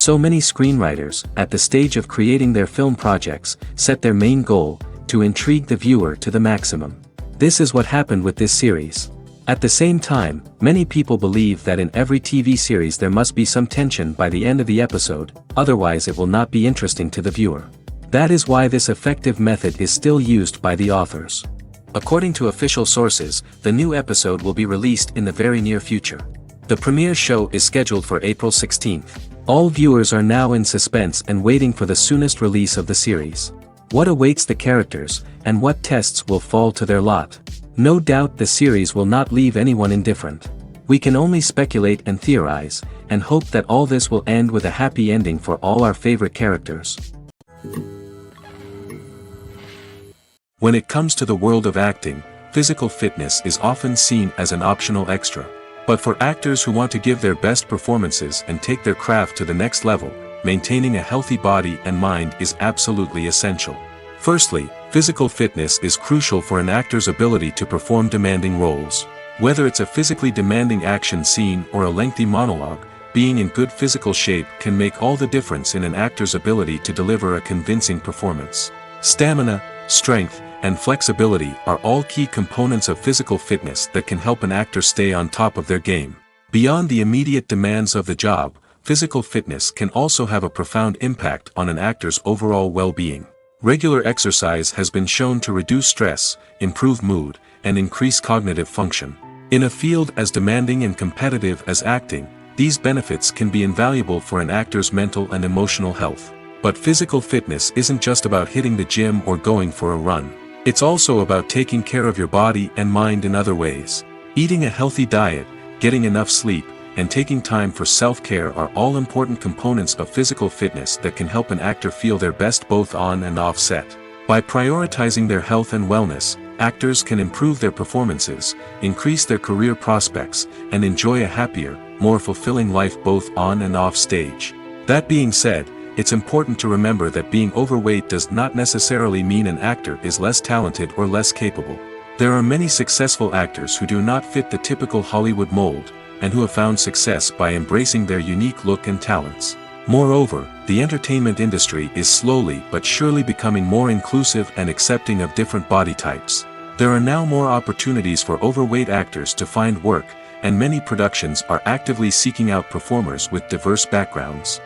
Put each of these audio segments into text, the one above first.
So many screenwriters, at the stage of creating their film projects, set their main goal, to intrigue the viewer to the maximum. This is what happened with this series. At the same time, many people believe that in every TV series there must be some tension by the end of the episode, otherwise it will not be interesting to the viewer. That is why this effective method is still used by the authors. According to official sources, the new episode will be released in the very near future. The premiere show is scheduled for April 16th. All viewers are now in suspense and waiting for the soonest release of the series. What awaits the characters, and what tests will fall to their lot? No doubt the series will not leave anyone indifferent. We can only speculate and theorize, and hope that all this will end with a happy ending for all our favorite characters. When it comes to the world of acting, physical fitness is often seen as an optional extra. But for actors who want to give their best performances and take their craft to the next level, maintaining a healthy body and mind is absolutely essential. Firstly, physical fitness is crucial for an actor's ability to perform demanding roles. Whether it's a physically demanding action scene or a lengthy monologue, being in good physical shape can make all the difference in an actor's ability to deliver a convincing performance. Stamina, strength, and flexibility are all key components of physical fitness that can help an actor stay on top of their game. Beyond the immediate demands of the job, physical fitness can also have a profound impact on an actor's overall well-being. Regular exercise has been shown to reduce stress, improve mood, and increase cognitive function. In a field as demanding and competitive as acting, these benefits can be invaluable for an actor's mental and emotional health. But physical fitness isn't just about hitting the gym or going for a run. It's also about taking care of your body and mind in other ways. Eating a healthy diet, getting enough sleep, and taking time for self-care are all important components of physical fitness that can help an actor feel their best both on and off set. By prioritizing their health and wellness, actors can improve their performances, increase their career prospects, and enjoy a happier, more fulfilling life both on and off stage. That being said, it's important to remember that being overweight does not necessarily mean an actor is less talented or less capable. There are many successful actors who do not fit the typical Hollywood mold, and who have found success by embracing their unique look and talents. Moreover, the entertainment industry is slowly but surely becoming more inclusive and accepting of different body types. There are now more opportunities for overweight actors to find work, and many productions are actively seeking out performers with diverse backgrounds.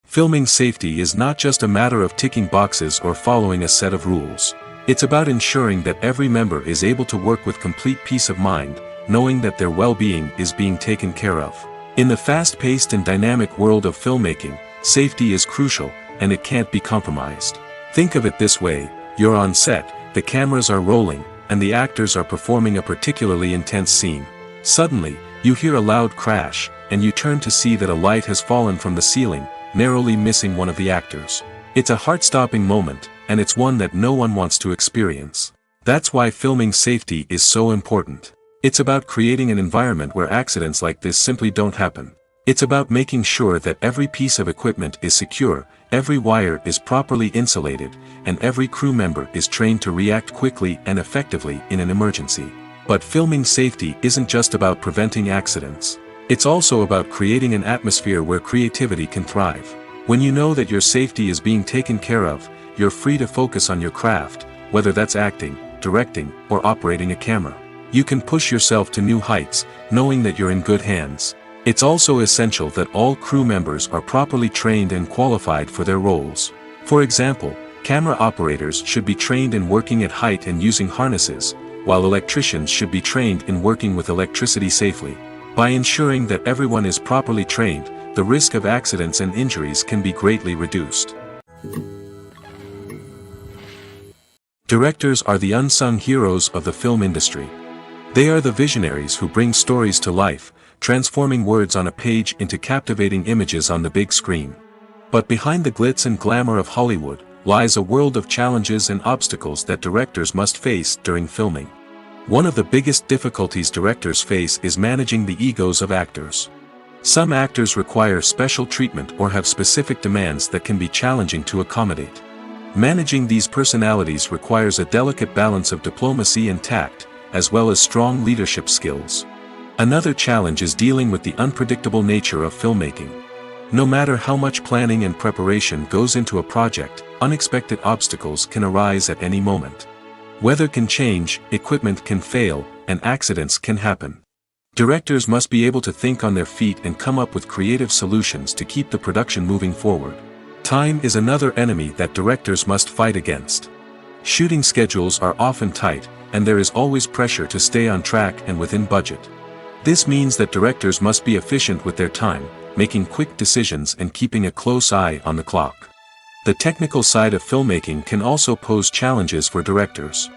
Filming safety is not just a matter of ticking boxes or following a set of rules. It's about ensuring that every member is able to work with complete peace of mind, knowing that their well-being is being taken care of. In the fast-paced and dynamic world of filmmaking, safety is crucial, and it can't be compromised. Think of it this way: you're on set, the cameras are rolling, and the actors are performing a particularly intense scene. Suddenly, you hear a loud crash, and you turn to see that a light has fallen from the ceiling, narrowly missing one of the actors. It's a heart-stopping moment, and it's one that no one wants to experience. That's why filming safety is so important. It's about creating an environment where accidents like this simply don't happen. It's about making sure that every piece of equipment is secure, every wire is properly insulated, and every crew member is trained to react quickly and effectively in an emergency. But filming safety isn't just about preventing accidents. It's also about creating an atmosphere where creativity can thrive. When you know that your safety is being taken care of, you're free to focus on your craft, whether that's acting, directing, or operating a camera. You can push yourself to new heights, knowing that you're in good hands. It's also essential that all crew members are properly trained and qualified for their roles. For example, camera operators should be trained in working at height and using harnesses, while electricians should be trained in working with electricity safely. By ensuring that everyone is properly trained, the risk of accidents and injuries can be greatly reduced. Directors are the unsung heroes of the film industry. They are the visionaries who bring stories to life, transforming words on a page into captivating images on the big screen. But behind the glitz and glamour of Hollywood lies a world of challenges and obstacles that directors must face during filming. One of the biggest difficulties directors face is managing the egos of actors. Some actors require special treatment or have specific demands that can be challenging to accommodate. Managing these personalities requires a delicate balance of diplomacy and tact, as well as strong leadership skills. Another challenge is dealing with the unpredictable nature of filmmaking. No matter how much planning and preparation goes into a project, unexpected obstacles can arise at any moment. Weather can change, equipment can fail, and accidents can happen. Directors must be able to think on their feet and come up with creative solutions to keep the production moving forward. Time is another enemy that directors must fight against. Shooting schedules are often tight, and there is always pressure to stay on track and within budget. This means that directors must be efficient with their time, making quick decisions and keeping a close eye on the clock. The technical side of filmmaking can also pose challenges for directors.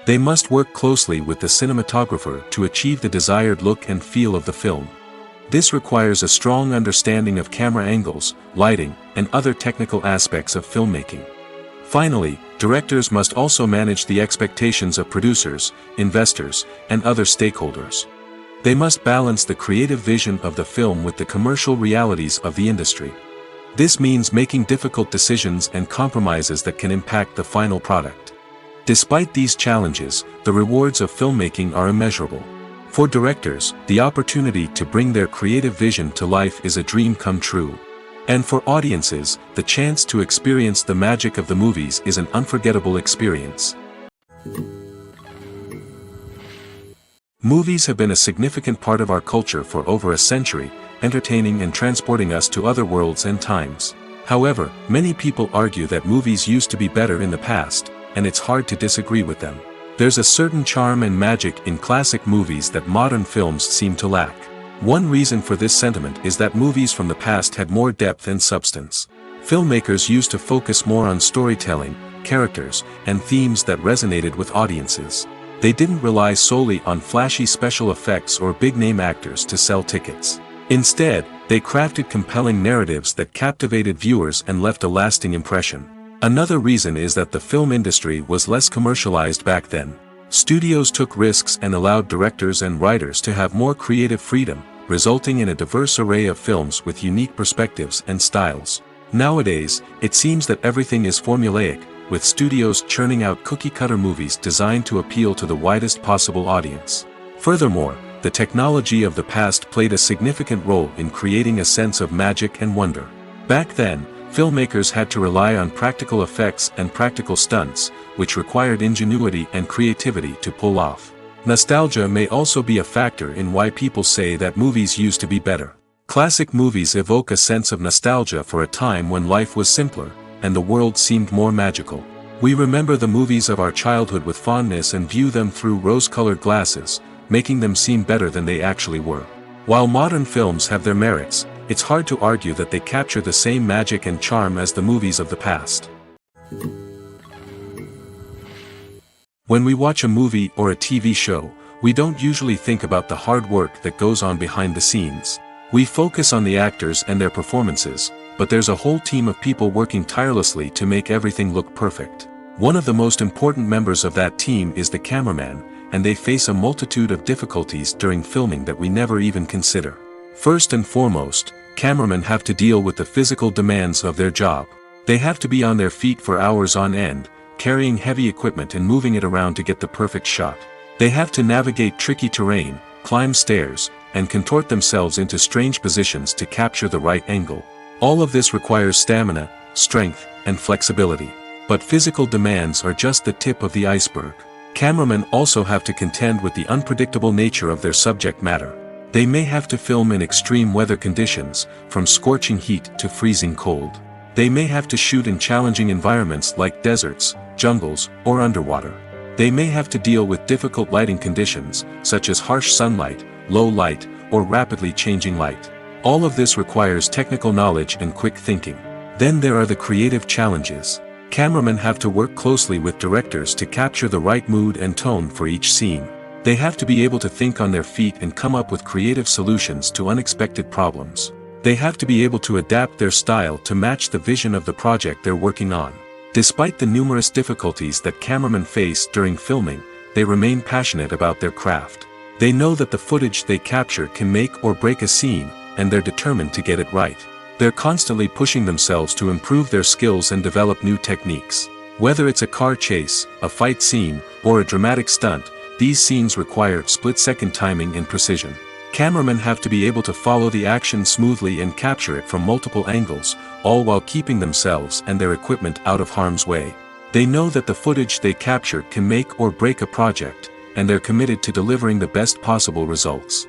They must work closely with the cinematographer to achieve the desired look and feel of the film. This requires a strong understanding of camera angles, lighting, and other technical aspects of filmmaking. Finally, directors must also manage the expectations of producers, investors, and other stakeholders. They must balance the creative vision of the film with the commercial realities of the industry. This means making difficult decisions and compromises that can impact the final product. Despite these challenges, the rewards of filmmaking are immeasurable. For directors, the opportunity to bring their creative vision to life is a dream come true. And for audiences, the chance to experience the magic of the movies is an unforgettable experience. Movies have been a significant part of our culture for over a century, entertaining and transporting us to other worlds and times. However, many people argue that movies used to be better in the past, and it's hard to disagree with them. There's a certain charm and magic in classic movies that modern films seem to lack. One reason for this sentiment is that movies from the past had more depth and substance. Filmmakers used to focus more on storytelling, characters, and themes that resonated with audiences. They didn't rely solely on flashy special effects or big-name actors to sell tickets. Instead, they crafted compelling narratives that captivated viewers and left a lasting impression. Another reason is that the film industry was less commercialized back then. Studios took risks and allowed directors and writers to have more creative freedom, resulting in a diverse array of films with unique perspectives and styles. Nowadays, it seems that everything is formulaic, with studios churning out cookie-cutter movies designed to appeal to the widest possible audience. Furthermore, the technology of the past played a significant role in creating a sense of magic and wonder. Back then, filmmakers had to rely on practical effects and practical stunts, which required ingenuity and creativity to pull off. Nostalgia may also be a factor in why people say that movies used to be better. Classic movies evoke a sense of nostalgia for a time when life was simpler, and the world seemed more magical. We remember the movies of our childhood with fondness and view them through rose-colored glasses, making them seem better than they actually were. While modern films have their merits, it's hard to argue that they capture the same magic and charm as the movies of the past. When we watch a movie or a TV show, we don't usually think about the hard work that goes on behind the scenes. We focus on the actors and their performances, but there's a whole team of people working tirelessly to make everything look perfect. One of the most important members of that team is the cameraman, and they face a multitude of difficulties during filming that we never even consider. First and foremost, cameramen have to deal with the physical demands of their job. They have to be on their feet for hours on end, carrying heavy equipment and moving it around to get the perfect shot. They have to navigate tricky terrain, climb stairs, and contort themselves into strange positions to capture the right angle. All of this requires stamina, strength, and flexibility. But physical demands are just the tip of the iceberg. Cameramen also have to contend with the unpredictable nature of their subject matter. They may have to film in extreme weather conditions, from scorching heat to freezing cold. They may have to shoot in challenging environments like deserts, jungles, or underwater. They may have to deal with difficult lighting conditions, such as harsh sunlight, low light, or rapidly changing light. All of this requires technical knowledge and quick thinking. Then there are the creative challenges. Cameramen have to work closely with directors to capture the right mood and tone for each scene. They have to be able to think on their feet and come up with creative solutions to unexpected problems. They have to be able to adapt their style to match the vision of the project they're working on. Despite the numerous difficulties that cameramen face during filming, they remain passionate about their craft. They know that the footage they capture can make or break a scene, and they're determined to get it right. They're constantly pushing themselves to improve their skills and develop new techniques. Whether it's a car chase, a fight scene, or a dramatic stunt, these scenes require split-second timing and precision. Cameramen have to be able to follow the action smoothly and capture it from multiple angles, all while keeping themselves and their equipment out of harm's way. They know that the footage they capture can make or break a project, and they're committed to delivering the best possible results.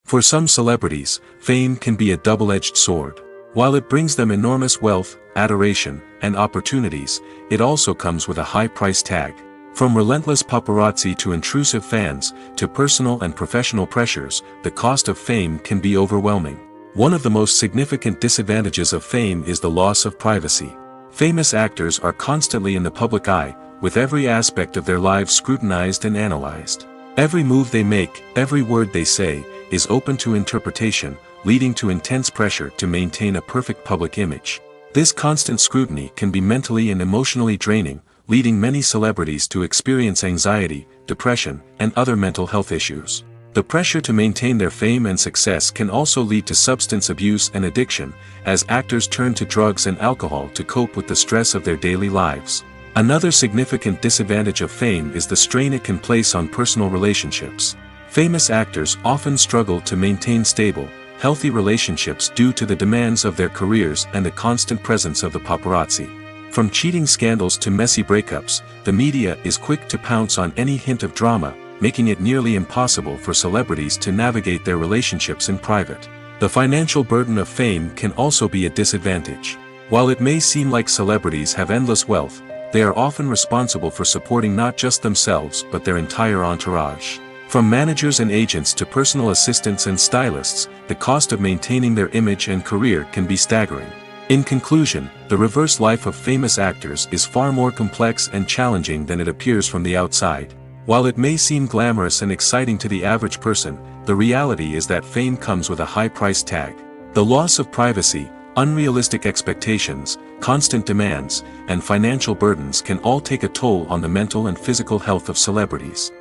For some celebrities, fame can be a double-edged sword. While it brings them enormous wealth, adoration, and opportunities, it also comes with a high price tag. From relentless paparazzi to intrusive fans, to personal and professional pressures, the cost of fame can be overwhelming. One of the most significant disadvantages of fame is the loss of privacy. Famous actors are constantly in the public eye, with every aspect of their lives scrutinized and analyzed. Every move they make, every word they say, is open to interpretation, leading to intense pressure to maintain a perfect public image. This constant scrutiny can be mentally and emotionally draining, leading many celebrities to experience anxiety, depression, and other mental health issues. The pressure to maintain their fame and success can also lead to substance abuse and addiction, as actors turn to drugs and alcohol to cope with the stress of their daily lives. Another significant disadvantage of fame is the strain it can place on personal relationships. Famous actors often struggle to maintain stable, healthy relationships due to the demands of their careers and the constant presence of the paparazzi. From cheating scandals to messy breakups, the media is quick to pounce on any hint of drama, making it nearly impossible for celebrities to navigate their relationships in private. The financial burden of fame can also be a disadvantage. While it may seem like celebrities have endless wealth, they are often responsible for supporting not just themselves but their entire entourage. From managers and agents to personal assistants and stylists, the cost of maintaining their image and career can be staggering. In conclusion, the reverse life of famous actors is far more complex and challenging than it appears from the outside. While it may seem glamorous and exciting to the average person, the reality is that fame comes with a high price tag. The loss of privacy, unrealistic expectations, constant demands, and financial burdens can all take a toll on the mental and physical health of celebrities.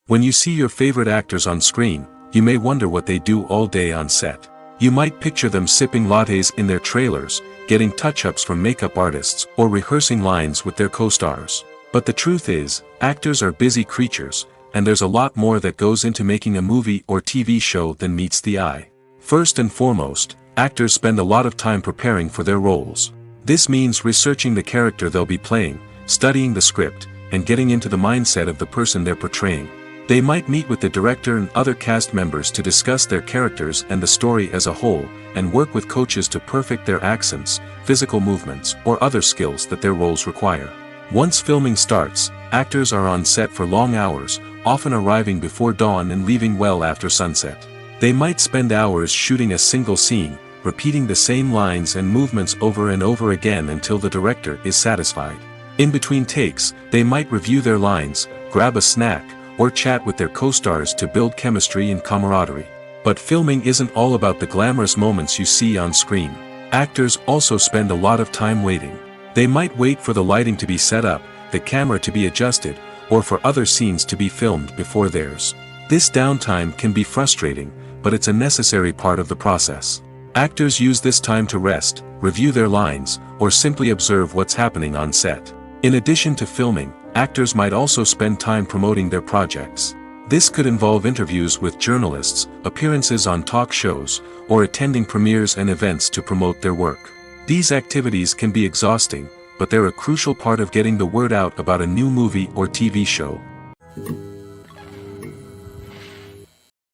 When you see your favorite actors on screen, you may wonder what they do all day on set. You might picture them sipping lattes in their trailers, getting touch-ups from makeup artists, or rehearsing lines with their co-stars. But the truth is, actors are busy creatures, and there's a lot more that goes into making a movie or TV show than meets the eye. First and foremost, actors spend a lot of time preparing for their roles. This means researching the character they'll be playing, studying the script, and getting into the mindset of the person they're portraying. They might meet with the director and other cast members to discuss their characters and the story as a whole, and work with coaches to perfect their accents, physical movements, or other skills that their roles require. Once filming starts, actors are on set for long hours, often arriving before dawn and leaving well after sunset. They might spend hours shooting a single scene, repeating the same lines and movements over and over again until the director is satisfied. In between takes, they might review their lines, grab a snack, or chat with their co-stars to build chemistry and camaraderie. But filming isn't all about the glamorous moments you see on screen. Actors also spend a lot of time waiting. They might wait for the lighting to be set up, the camera to be adjusted, or for other scenes to be filmed before theirs. This downtime can be frustrating, but it's a necessary part of the process. Actors use this time to rest, review their lines, or simply observe what's happening on set. In addition to filming, actors might also spend time promoting their projects. This could involve interviews with journalists, appearances on talk shows, or attending premieres and events to promote their work. These activities can be exhausting, but they're a crucial part of getting the word out about a new movie or TV show.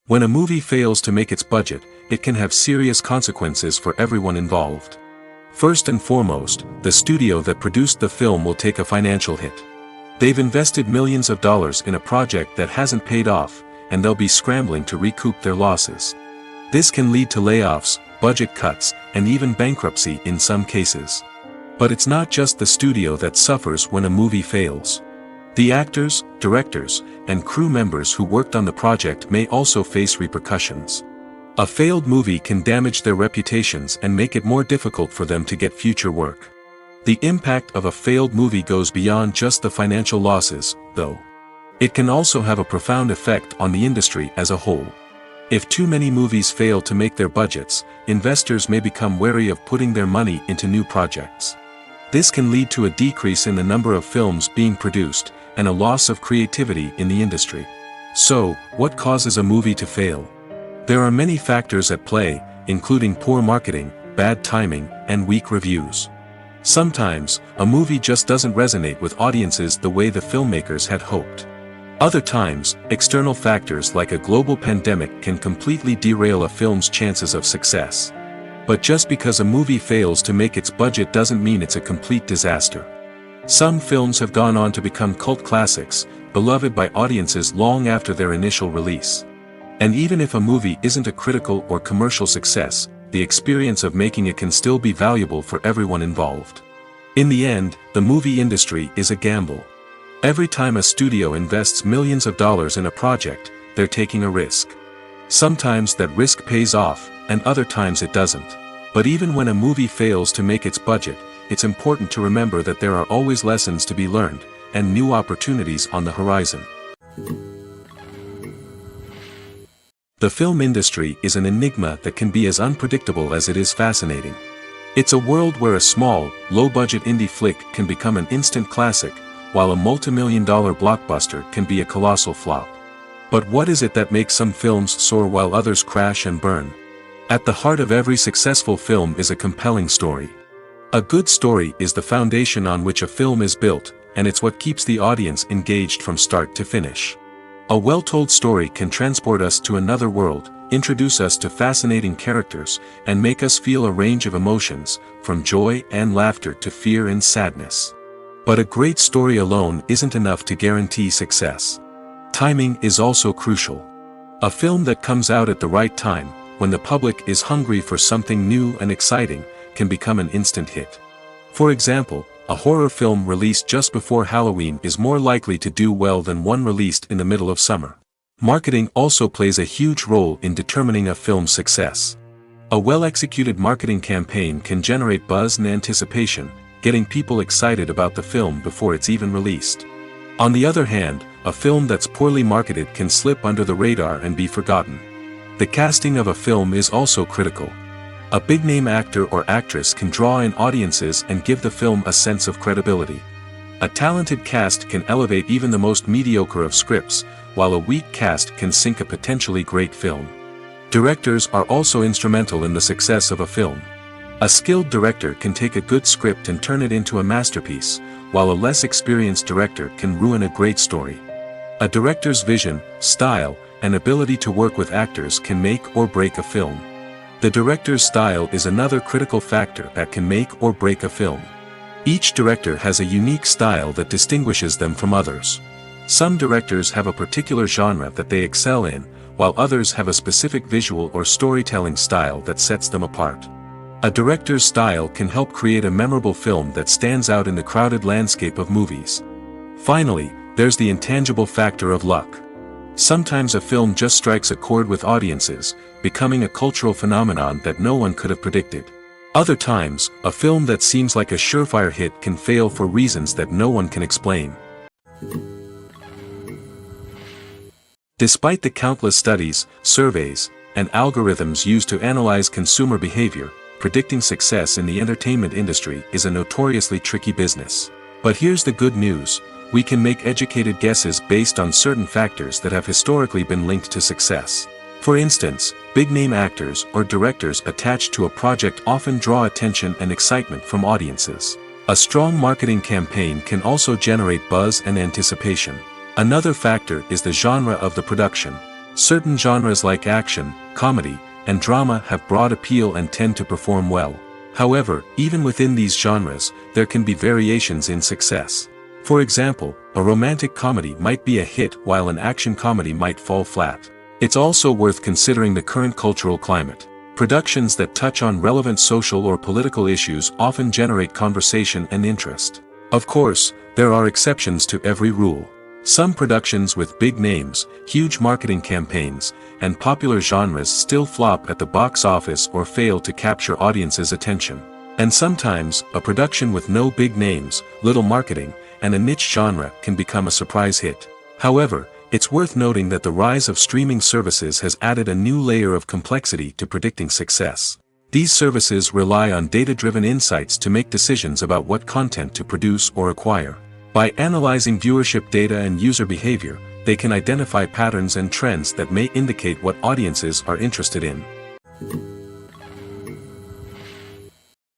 When a movie fails to make its budget, it can have serious consequences for everyone involved. First and foremost, the studio that produced the film will take a financial hit. They've invested millions of dollars in a project that hasn't paid off, and they'll be scrambling to recoup their losses. This can lead to layoffs, budget cuts, and even bankruptcy in some cases. But it's not just the studio that suffers when a movie fails. The actors, directors, and crew members who worked on the project may also face repercussions. A failed movie can damage their reputations and make it more difficult for them to get future work. The impact of a failed movie goes beyond just the financial losses, though. It can also have a profound effect on the industry as a whole. If too many movies fail to make their budgets, investors may become wary of putting their money into new projects. This can lead to a decrease in the number of films being produced, and a loss of creativity in the industry. So, what causes a movie to fail? There are many factors at play, including poor marketing, bad timing, and weak reviews. Sometimes, a movie just doesn't resonate with audiences the way the filmmakers had hoped. Other times, external factors like a global pandemic can completely derail a film's chances of success. But just because a movie fails to make its budget doesn't mean it's a complete disaster. Some films have gone on to become cult classics, beloved by audiences long after their initial release. And even if a movie isn't a critical or commercial success, the experience of making it can still be valuable for everyone involved. In the end, the movie industry is a gamble. Every time a studio invests millions of dollars in a project, they're taking a risk. Sometimes that risk pays off, and other times it doesn't. But even when a movie fails to make its budget, it's important to remember that there are always lessons to be learned, and new opportunities on the horizon. The film industry is an enigma that can be as unpredictable as it is fascinating. It's a world where a small, low-budget indie flick can become an instant classic, while a multi-million-dollar blockbuster can be a colossal flop. But what is it that makes some films soar while others crash and burn? At the heart of every successful film is a compelling story. A good story is the foundation on which a film is built, and it's what keeps the audience engaged from start to finish. A well-told story can transport us to another world, introduce us to fascinating characters, and make us feel a range of emotions, from joy and laughter to fear and sadness. But a great story alone isn't enough to guarantee success. Timing is also crucial. A film that comes out at the right time, when the public is hungry for something new and exciting, can become an instant hit. For example, a horror film released just before Halloween is more likely to do well than one released in the middle of summer. Marketing also plays a huge role in determining a film's success. A well-executed marketing campaign can generate buzz and anticipation, getting people excited about the film before it's even released. On the other hand, a film that's poorly marketed can slip under the radar and be forgotten. The casting of a film is also critical. A big-name actor or actress can draw in audiences and give the film a sense of credibility. A talented cast can elevate even the most mediocre of scripts, while a weak cast can sink a potentially great film. Directors are also instrumental in the success of a film. A skilled director can take a good script and turn it into a masterpiece, while a less experienced director can ruin a great story. A director's vision, style, and ability to work with actors can make or break a film. The director's style is another critical factor that can make or break a film. Each director has a unique style that distinguishes them from others. Some directors have a particular genre that they excel in, while others have a specific visual or storytelling style that sets them apart. A director's style can help create a memorable film that stands out in the crowded landscape of movies. Finally, there's the intangible factor of luck. Sometimes a film just strikes a chord with audiences, becoming a cultural phenomenon that no one could have predicted. Other times, a film that seems like a surefire hit can fail for reasons that no one can explain. Despite the countless studies, surveys, and algorithms used to analyze consumer behavior, predicting success in the entertainment industry is a notoriously tricky business. But here's the good news. We can make educated guesses based on certain factors that have historically been linked to success. For instance, big-name actors or directors attached to a project often draw attention and excitement from audiences. A strong marketing campaign can also generate buzz and anticipation. Another factor is the genre of the production. Certain genres like action, comedy, and drama have broad appeal and tend to perform well. However, even within these genres, there can be variations in success. For example, a romantic comedy might be a hit while an action comedy might fall flat. It's also worth considering the current cultural climate. Productions that touch on relevant social or political issues often generate conversation and interest. Of course, there are exceptions to every rule. Some productions with big names, huge marketing campaigns, and popular genres still flop at the box office or fail to capture audiences' attention. And sometimes, a production with no big names, little marketing, and a niche genre can become a surprise hit. However, it's worth noting that the rise of streaming services has added a new layer of complexity to predicting success. These services rely on data-driven insights to make decisions about what content to produce or acquire. By analyzing viewership data and user behavior, they can identify patterns and trends that may indicate what audiences are interested in.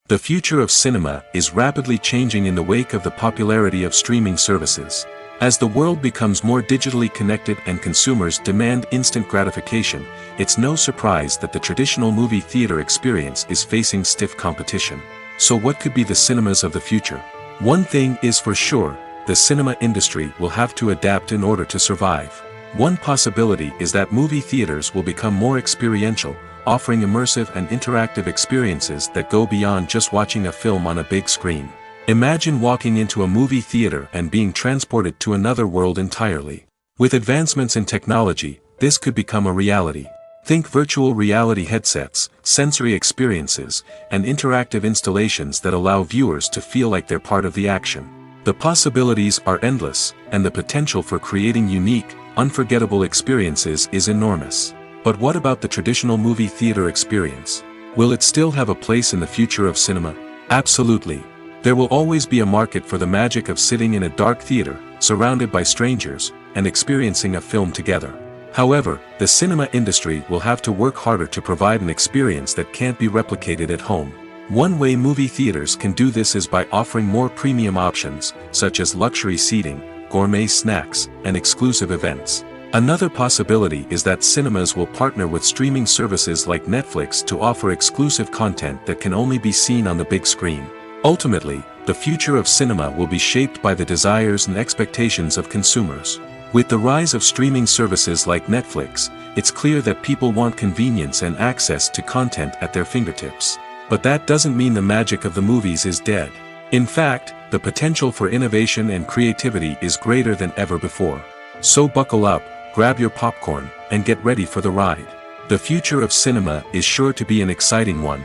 The future of cinema is rapidly changing in the wake of the popularity of streaming services. As the world becomes more digitally connected and consumers demand instant gratification, it's no surprise that the traditional movie theater experience is facing stiff competition. So what could be the cinemas of the future? One thing is for sure, the cinema industry will have to adapt in order to survive. One possibility is that movie theaters will become more experiential, offering immersive and interactive experiences that go beyond just watching a film on a big screen. Imagine walking into a movie theater and being transported to another world entirely. With advancements in technology, this could become a reality. Think virtual reality headsets, sensory experiences, and interactive installations that allow viewers to feel like they're part of the action. The possibilities are endless, and the potential for creating unique, unforgettable experiences is enormous. But what about the traditional movie theater experience? Will it still have a place in the future of cinema? Absolutely. There will always be a market for the magic of sitting in a dark theater, surrounded by strangers, and experiencing a film together. However, the cinema industry will have to work harder to provide an experience that can't be replicated at home. One way movie theaters can do this is by offering more premium options, such as luxury seating, gourmet snacks, and exclusive events. Another possibility is that cinemas will partner with streaming services like Netflix to offer exclusive content that can only be seen on the big screen. Ultimately, the future of cinema will be shaped by the desires and expectations of consumers. With the rise of streaming services like Netflix, it's clear that people want convenience and access to content at their fingertips. But that doesn't mean the magic of the movies is dead. In fact, the potential for innovation and creativity is greater than ever before. So buckle up, grab your popcorn, and get ready for the ride. The future of cinema is sure to be an exciting one.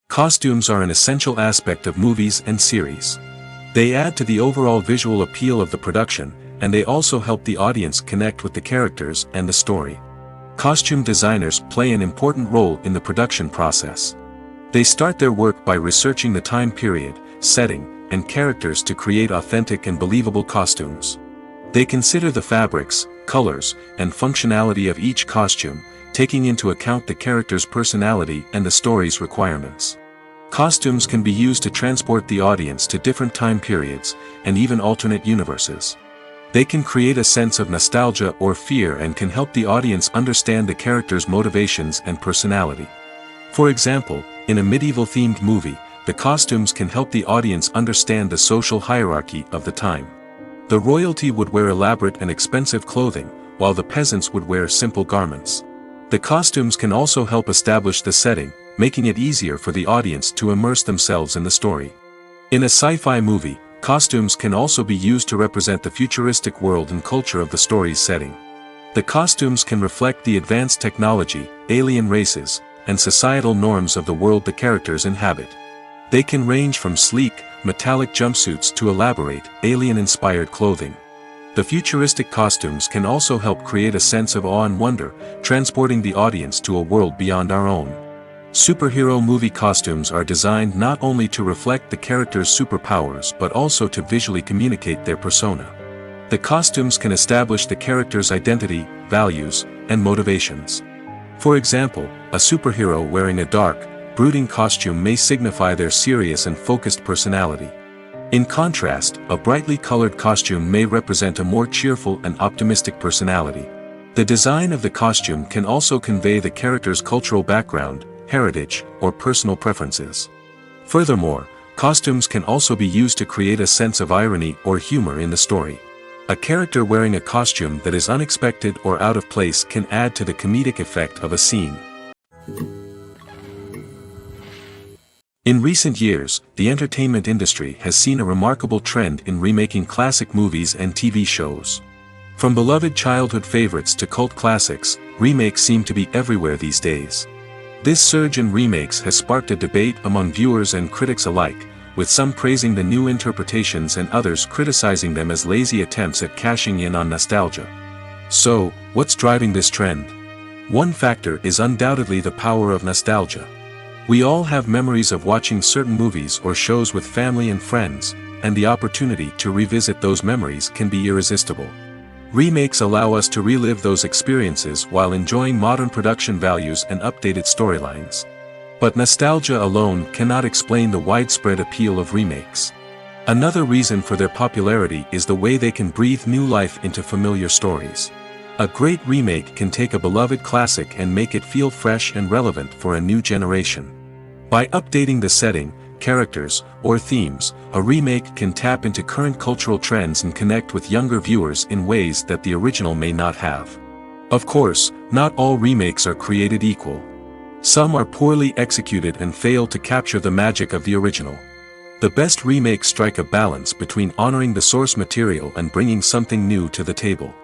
Costumes are an essential aspect of movies and series. They add to the overall visual appeal of the production, and they also help the audience connect with the characters and the story. Costume designers play an important role in the production process. They start their work by researching the time period, setting, and characters to create authentic and believable costumes. They consider the fabrics, colors, and functionality of each costume, taking into account the character's personality and the story's requirements. Costumes can be used to transport the audience to different time periods, and even alternate universes. They can create a sense of nostalgia or fear and can help the audience understand the character's motivations and personality. For example, in a medieval-themed movie, the costumes can help the audience understand the social hierarchy of the time. The royalty would wear elaborate and expensive clothing, while the peasants would wear simple garments. The costumes can also help establish the setting, making it easier for the audience to immerse themselves in the story. In a sci-fi movie, costumes can also be used to represent the futuristic world and culture of the story's setting. The costumes can reflect the advanced technology, alien races, and societal norms of the world the characters inhabit. They can range from sleek, metallic jumpsuits to elaborate, alien-inspired clothing. The futuristic costumes can also help create a sense of awe and wonder, transporting the audience to a world beyond our own. Superhero movie costumes are designed not only to reflect the character's superpowers but also to visually communicate their persona. The costumes can establish the character's identity, values, and motivations. For example, a superhero wearing a dark, brooding costume may signify their serious and focused personality. In contrast, a brightly colored costume may represent a more cheerful and optimistic personality. The design of the costume can also convey the character's cultural background, heritage, or personal preferences. Furthermore, costumes can also be used to create a sense of irony or humor in the story. A character wearing a costume that is unexpected or out of place can add to the comedic effect of a scene. In recent years, the entertainment industry has seen a remarkable trend in remaking classic movies and TV shows. From beloved childhood favorites to cult classics, remakes seem to be everywhere these days. This surge in remakes has sparked a debate among viewers and critics alike, with some praising the new interpretations and others criticizing them as lazy attempts at cashing in on nostalgia. So, what's driving this trend? One factor is undoubtedly the power of nostalgia. We all have memories of watching certain movies or shows with family and friends, and the opportunity to revisit those memories can be irresistible. Remakes allow us to relive those experiences while enjoying modern production values and updated storylines. But nostalgia alone cannot explain the widespread appeal of remakes. Another reason for their popularity is the way they can breathe new life into familiar stories. A great remake can take a beloved classic and make it feel fresh and relevant for a new generation. By updating the setting, characters, or themes, a remake can tap into current cultural trends and connect with younger viewers in ways that the original may not have. Of course, not all remakes are created equal. Some are poorly executed and fail to capture the magic of the original. The best remakes strike a balance between honoring the source material and bringing something new to the table.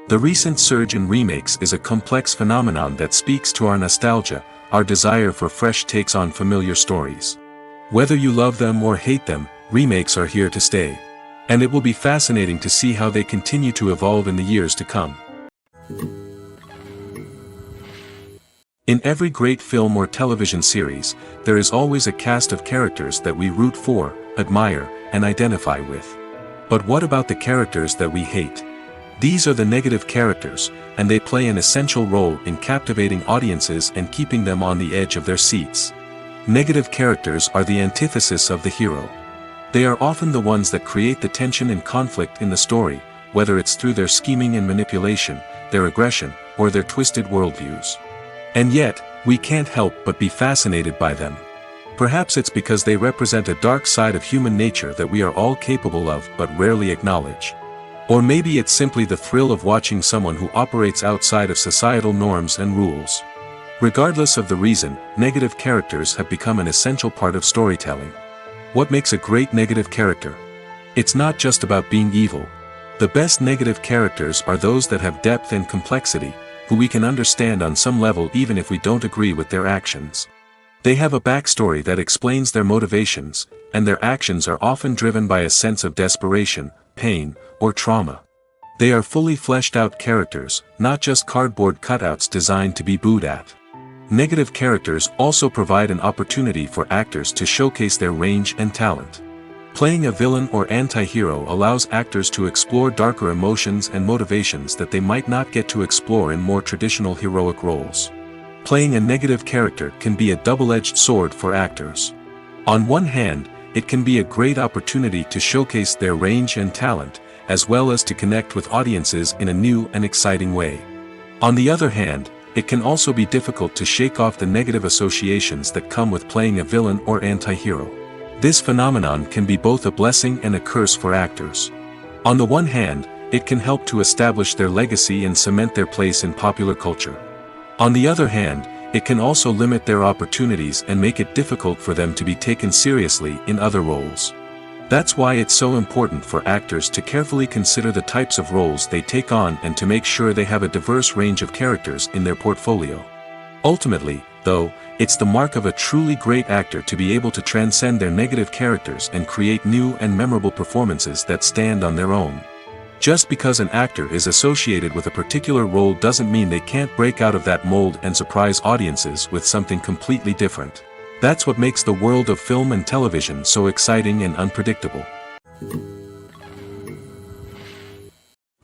The recent surge in remakes is a complex phenomenon that speaks to our nostalgia, our desire for fresh takes on familiar stories. Whether you love them or hate them, remakes are here to stay. And it will be fascinating to see how they continue to evolve in the years to come. In every great film or television series, there is always a cast of characters that we root for, admire, and identify with. But what about the characters that we hate? These are the negative characters, and they play an essential role in captivating audiences and keeping them on the edge of their seats. Negative characters are the antithesis of the hero. They are often the ones that create the tension and conflict in the story, whether it's through their scheming and manipulation, their aggression, or their twisted worldviews. And yet, we can't help but be fascinated by them. Perhaps it's because they represent a dark side of human nature that we are all capable of but rarely acknowledge. Or maybe it's simply the thrill of watching someone who operates outside of societal norms and rules. Regardless of the reason, negative characters have become an essential part of storytelling. What makes a great negative character? It's not just about being evil. The best negative characters are those that have depth and complexity, who we can understand on some level even if we don't agree with their actions. They have a backstory that explains their motivations, and their actions are often driven by a sense of desperation, pain, or trauma. They are fully fleshed out characters, not just cardboard cutouts designed to be booed at. Negative characters also provide an opportunity for actors to showcase their range and talent. Playing a villain or anti-hero allows actors to explore darker emotions and motivations that they might not get to explore in more traditional heroic roles. Playing a negative character can be a double-edged sword for actors. On one hand, it can be a great opportunity to showcase their range and talent, as well as to connect with audiences in a new and exciting way. On the other hand, it can also be difficult to shake off the negative associations that come with playing a villain or anti-hero. This phenomenon can be both a blessing and a curse for actors. On the one hand, it can help to establish their legacy and cement their place in popular culture. On the other hand, it can also limit their opportunities and make it difficult for them to be taken seriously in other roles. That's why it's so important for actors to carefully consider the types of roles they take on and to make sure they have a diverse range of characters in their portfolio. Ultimately, though, it's the mark of a truly great actor to be able to transcend their negative characters and create new and memorable performances that stand on their own. Just because an actor is associated with a particular role doesn't mean they can't break out of that mold and surprise audiences with something completely different. That's what makes the world of film and television so exciting and unpredictable.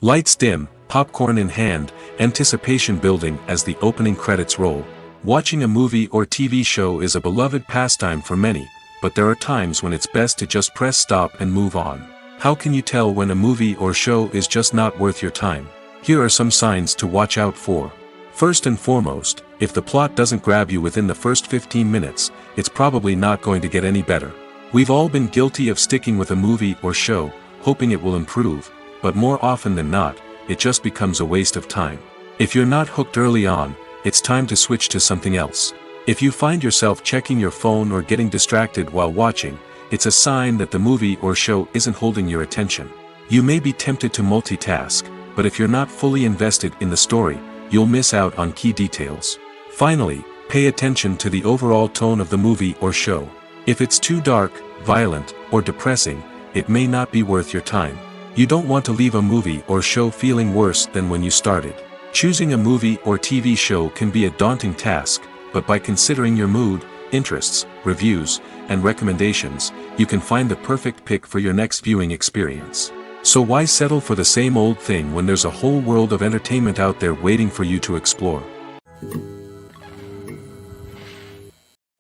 Lights dim, popcorn in hand, anticipation building as the opening credits roll. Watching a movie or TV show is a beloved pastime for many, but there are times when it's best to just press stop and move on. How can you tell when a movie or show is just not worth your time? Here are some signs to watch out for. First and foremost, if the plot doesn't grab you within the first 15 minutes, it's probably not going to get any better. We've all been guilty of sticking with a movie or show, hoping it will improve, but more often than not, it just becomes a waste of time. If you're not hooked early on, it's time to switch to something else. If you find yourself checking your phone or getting distracted while watching, it's a sign that the movie or show isn't holding your attention. You may be tempted to multitask, but if you're not fully invested in the story, you'll miss out on key details. Finally, pay attention to the overall tone of the movie or show. If it's too dark, violent, or depressing, it may not be worth your time. You don't want to leave a movie or show feeling worse than when you started. Choosing a movie or TV show can be a daunting task, but by considering your mood, interests, reviews, and recommendations, you can find the perfect pick for your next viewing experience. So why settle for the same old thing when there's a whole world of entertainment out there waiting for you to explore?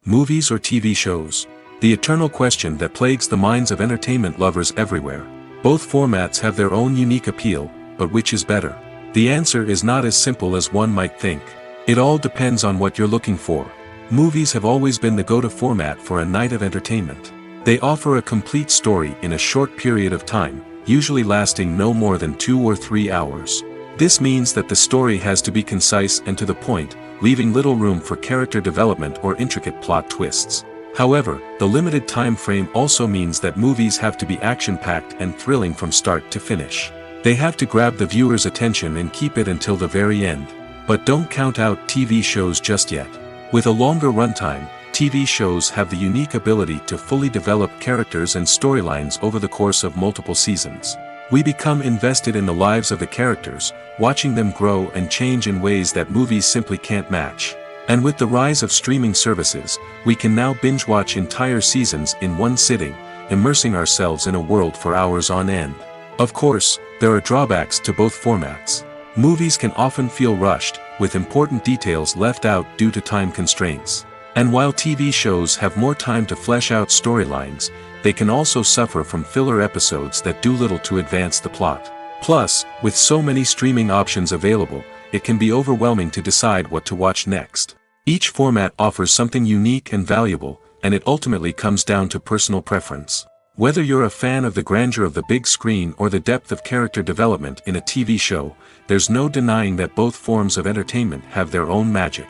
Movies or TV shows? The eternal question that plagues the minds of entertainment lovers everywhere. Both formats have their own unique appeal, but which is better? The answer is not as simple as one might think. It all depends on what you're looking for. Movies have always been the go-to format for a night of entertainment. They offer a complete story in a short period of time, usually lasting no more than 2 or 3 hours. This means that the story has to be concise and to the point, leaving little room for character development or intricate plot twists. However, the limited time frame also means that movies have to be action-packed and thrilling from start to finish. They have to grab the viewer's attention and keep it until the very end. But don't count out TV shows just yet. With a longer runtime, TV shows have the unique ability to fully develop characters and storylines over the course of multiple seasons. We become invested in the lives of the characters, watching them grow and change in ways that movies simply can't match. And with the rise of streaming services, we can now binge-watch entire seasons in one sitting, immersing ourselves in a world for hours on end. Of course, there are drawbacks to both formats. Movies can often feel rushed, with important details left out due to time constraints. And while TV shows have more time to flesh out storylines, they can also suffer from filler episodes that do little to advance the plot. Plus, with so many streaming options available, it can be overwhelming to decide what to watch next. Each format offers something unique and valuable, and it ultimately comes down to personal preference. Whether you're a fan of the grandeur of the big screen or the depth of character development in a TV show, there's no denying that both forms of entertainment have their own magic.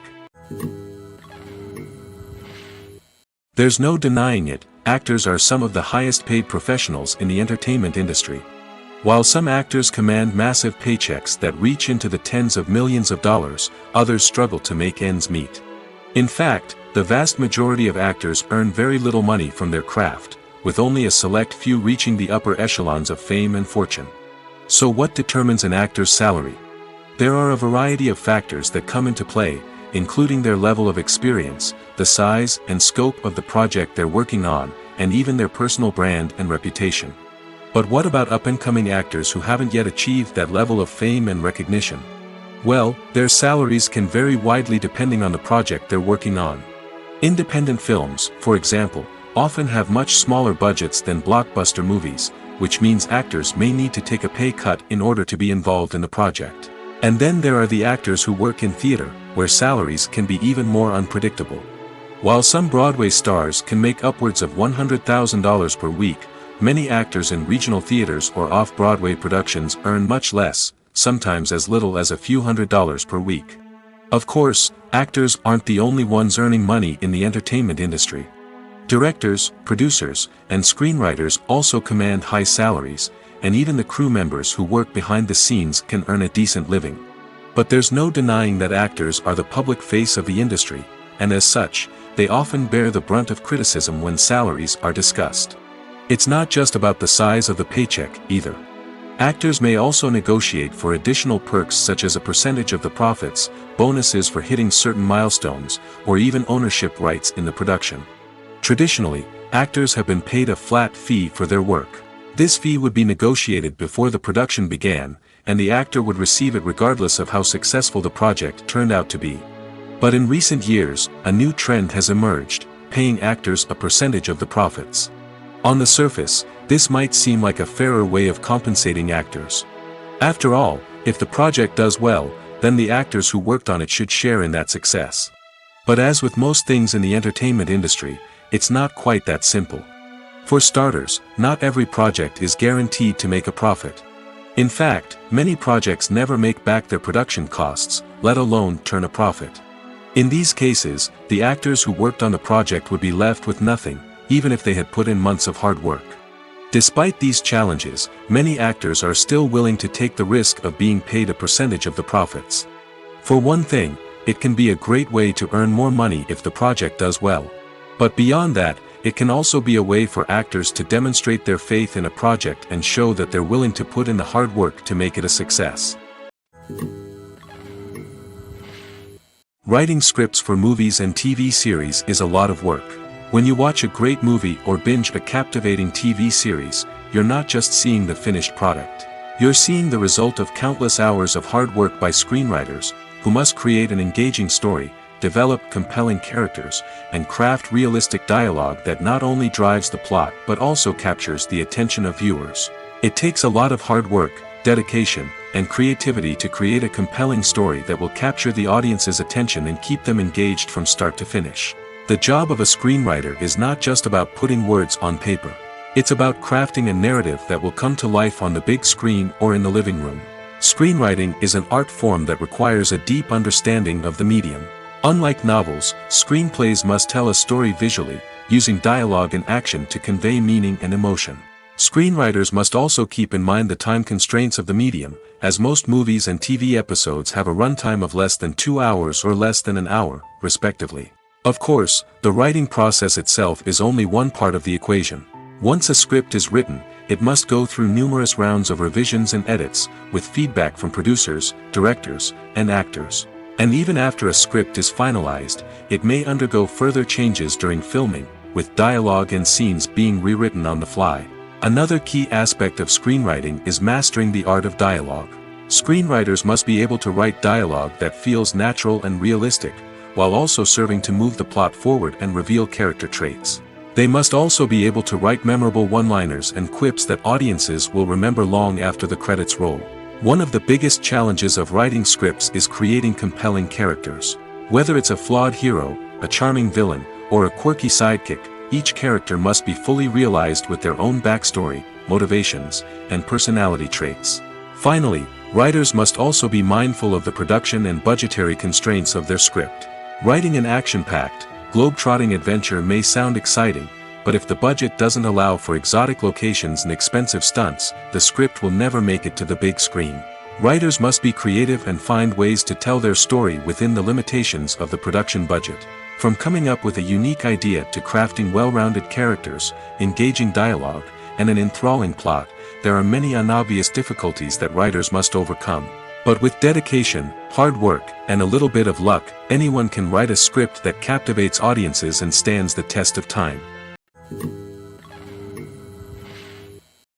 There's no denying it, actors are some of the highest paid professionals in the entertainment industry. While some actors command massive paychecks that reach into the tens of millions of dollars, others struggle to make ends meet. In fact, the vast majority of actors earn very little money from their craft, with only a select few reaching the upper echelons of fame and fortune. So what determines an actor's salary? There are a variety of factors that come into play, including their level of experience, the size and scope of the project they're working on, and even their personal brand and reputation. But what about up-and-coming actors who haven't yet achieved that level of fame and recognition? Well, their salaries can vary widely depending on the project they're working on. Independent films, for example, often have much smaller budgets than blockbuster movies, which means actors may need to take a pay cut in order to be involved in the project. And then there are the actors who work in theater, where salaries can be even more unpredictable. While some Broadway stars can make upwards of $100,000 per week, many actors in regional theaters or off-Broadway productions earn much less, sometimes as little as a few $100s per week. Of course, actors aren't the only ones earning money in the entertainment industry. Directors, producers, and screenwriters also command high salaries, and even the crew members who work behind the scenes can earn a decent living. But there's no denying that actors are the public face of the industry, and as such, they often bear the brunt of criticism when salaries are discussed. It's not just about the size of the paycheck, either. Actors may also negotiate for additional perks such as a percentage of the profits, bonuses for hitting certain milestones, or even ownership rights in the production. Traditionally, actors have been paid a flat fee for their work. This fee would be negotiated before the production began, and the actor would receive it regardless of how successful the project turned out to be. But in recent years, a new trend has emerged, paying actors a percentage of the profits. On the surface, this might seem like a fairer way of compensating actors. After all, if the project does well, then the actors who worked on it should share in that success. But as with most things in the entertainment industry, it's not quite that simple. For starters, not every project is guaranteed to make a profit. In fact, many projects never make back their production costs, let alone turn a profit. In these cases, the actors who worked on the project would be left with nothing, even if they had put in months of hard work. Despite these challenges, many actors are still willing to take the risk of being paid a percentage of the profits. For one thing, it can be a great way to earn more money if the project does well. But beyond that, it can also be a way for actors to demonstrate their faith in a project and show that they're willing to put in the hard work to make it a success. Writing scripts for movies and TV series is a lot of work. When you watch a great movie or binge a captivating TV series, you're not just seeing the finished product. You're seeing the result of countless hours of hard work by screenwriters, who must create an engaging story, develop compelling characters, and craft realistic dialogue that not only drives the plot but also captures the attention of viewers. It takes a lot of hard work, dedication, and creativity to create a compelling story that will capture the audience's attention and keep them engaged from start to finish. The job of a screenwriter is not just about putting words on paper. It's about crafting a narrative that will come to life on the big screen or in the living room. Screenwriting is an art form that requires a deep understanding of the medium. Unlike novels, screenplays must tell a story visually, using dialogue and action to convey meaning and emotion. Screenwriters must also keep in mind the time constraints of the medium, as most movies and TV episodes have a runtime of less than 2 hours or less than an hour, respectively. Of course, the writing process itself is only one part of the equation. Once a script is written, it must go through numerous rounds of revisions and edits, with feedback from producers, directors, and actors. And even after a script is finalized, it may undergo further changes during filming, with dialogue and scenes being rewritten on the fly. Another key aspect of screenwriting is mastering the art of dialogue. Screenwriters must be able to write dialogue that feels natural and realistic, while also serving to move the plot forward and reveal character traits. They must also be able to write memorable one-liners and quips that audiences will remember long after the credits roll. One of the biggest challenges of writing scripts is creating compelling characters. Whether it's a flawed hero, a charming villain, or a quirky sidekick, each character must be fully realized with their own backstory, motivations, and personality traits. Finally, writers must also be mindful of the production and budgetary constraints of their script. Writing an action-packed, globe-trotting adventure may sound exciting, but if the budget doesn't allow for exotic locations and expensive stunts, the script will never make it to the big screen. Writers must be creative and find ways to tell their story within the limitations of the production budget. From coming up with a unique idea to crafting well-rounded characters, engaging dialogue, and an enthralling plot, there are many unobvious difficulties that writers must overcome. But with dedication, hard work, and a little bit of luck, anyone can write a script that captivates audiences and stands the test of time.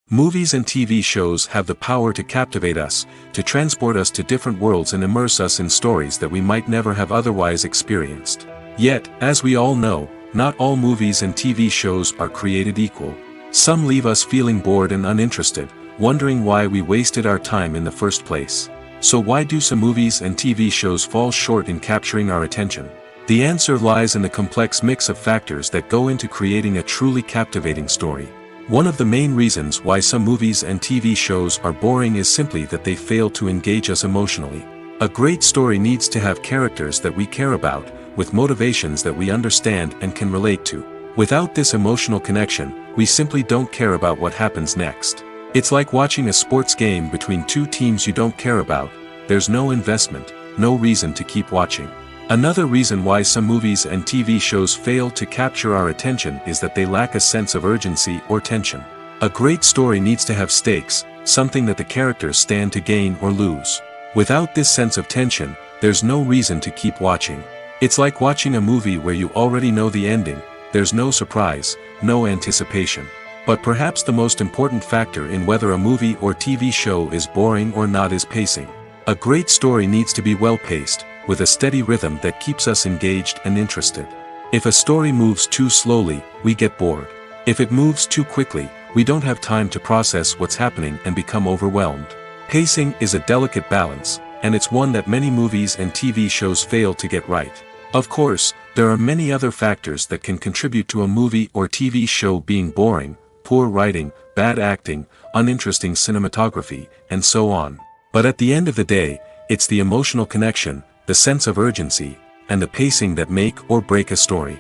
Movies and TV shows have the power to captivate us, to transport us to different worlds and immerse us in stories that we might never have otherwise experienced. Yet, as we all know, not all movies and TV shows are created equal. Some leave us feeling bored and uninterested, wondering why we wasted our time in the first place. So why do some movies and TV shows fall short in capturing our attention? The answer lies in the complex mix of factors that go into creating a truly captivating story. One of the main reasons why some movies and TV shows are boring is simply that they fail to engage us emotionally. A great story needs to have characters that we care about, with motivations that we understand and can relate to. Without this emotional connection, we simply don't care about what happens next. It's like watching a sports game between two teams you don't care about. There's no investment, no reason to keep watching. Another reason why some movies and TV shows fail to capture our attention is that they lack a sense of urgency or tension. A great story needs to have stakes, something that the characters stand to gain or lose. Without this sense of tension, there's no reason to keep watching. It's like watching a movie where you already know the ending. There's no surprise, no anticipation. But perhaps the most important factor in whether a movie or TV show is boring or not is pacing. A great story needs to be well-paced, with a steady rhythm that keeps us engaged and interested. If a story moves too slowly, we get bored. If it moves too quickly, we don't have time to process what's happening and become overwhelmed. Pacing is a delicate balance, and it's one that many movies and TV shows fail to get right. Of course, there are many other factors that can contribute to a movie or TV show being boring: poor writing, bad acting, uninteresting cinematography, and so on. But at the end of the day, it's the emotional connection, the sense of urgency, and the pacing that make or break a story.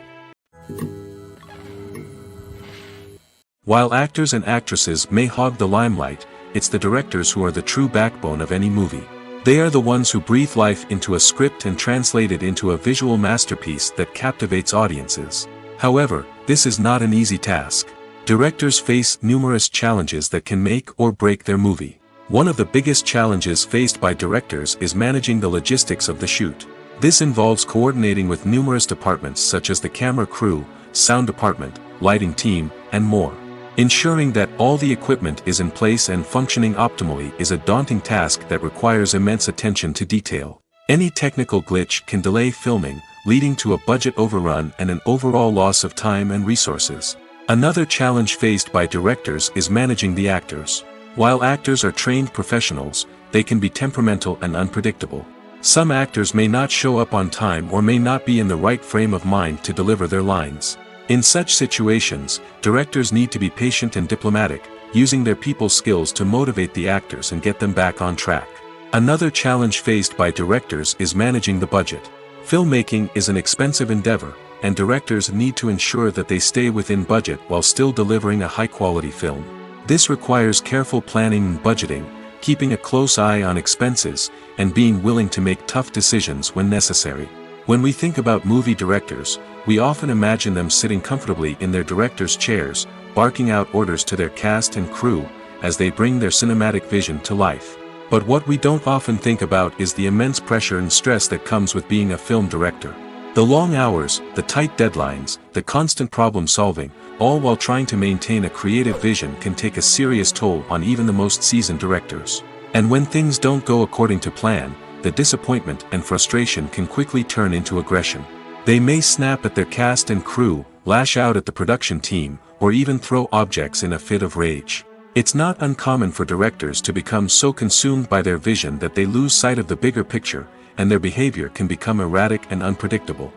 While actors and actresses may hog the limelight, it's the directors who are the true backbone of any movie. They are the ones who breathe life into a script and translate it into a visual masterpiece that captivates audiences. However, this is not an easy task. Directors face numerous challenges that can make or break their movie. One of the biggest challenges faced by directors is managing the logistics of the shoot. This involves coordinating with numerous departments such as the camera crew, sound department, lighting team, and more. Ensuring that all the equipment is in place and functioning optimally is a daunting task that requires immense attention to detail. Any technical glitch can delay filming, leading to a budget overrun and an overall loss of time and resources. Another challenge faced by directors is managing the actors. While actors are trained professionals, they can be temperamental and unpredictable. Some actors may not show up on time or may not be in the right frame of mind to deliver their lines. In such situations, directors need to be patient and diplomatic, using their people skills to motivate the actors and get them back on track. Another challenge faced by directors is managing the budget. Filmmaking is an expensive endeavor, and directors need to ensure that they stay within budget while still delivering a high-quality film. This requires careful planning and budgeting, keeping a close eye on expenses, and being willing to make tough decisions when necessary. When we think about movie directors, we often imagine them sitting comfortably in their director's chairs, barking out orders to their cast and crew, as they bring their cinematic vision to life. But what we don't often think about is the immense pressure and stress that comes with being a film director. The long hours, the tight deadlines, the constant problem solving, all while trying to maintain a creative vision can take a serious toll on even the most seasoned directors. And when things don't go according to plan, the disappointment and frustration can quickly turn into aggression. They may snap at their cast and crew, lash out at the production team, or even throw objects in a fit of rage. It's not uncommon for directors to become so consumed by their vision that they lose sight of the bigger picture, and their behavior can become erratic and unpredictable.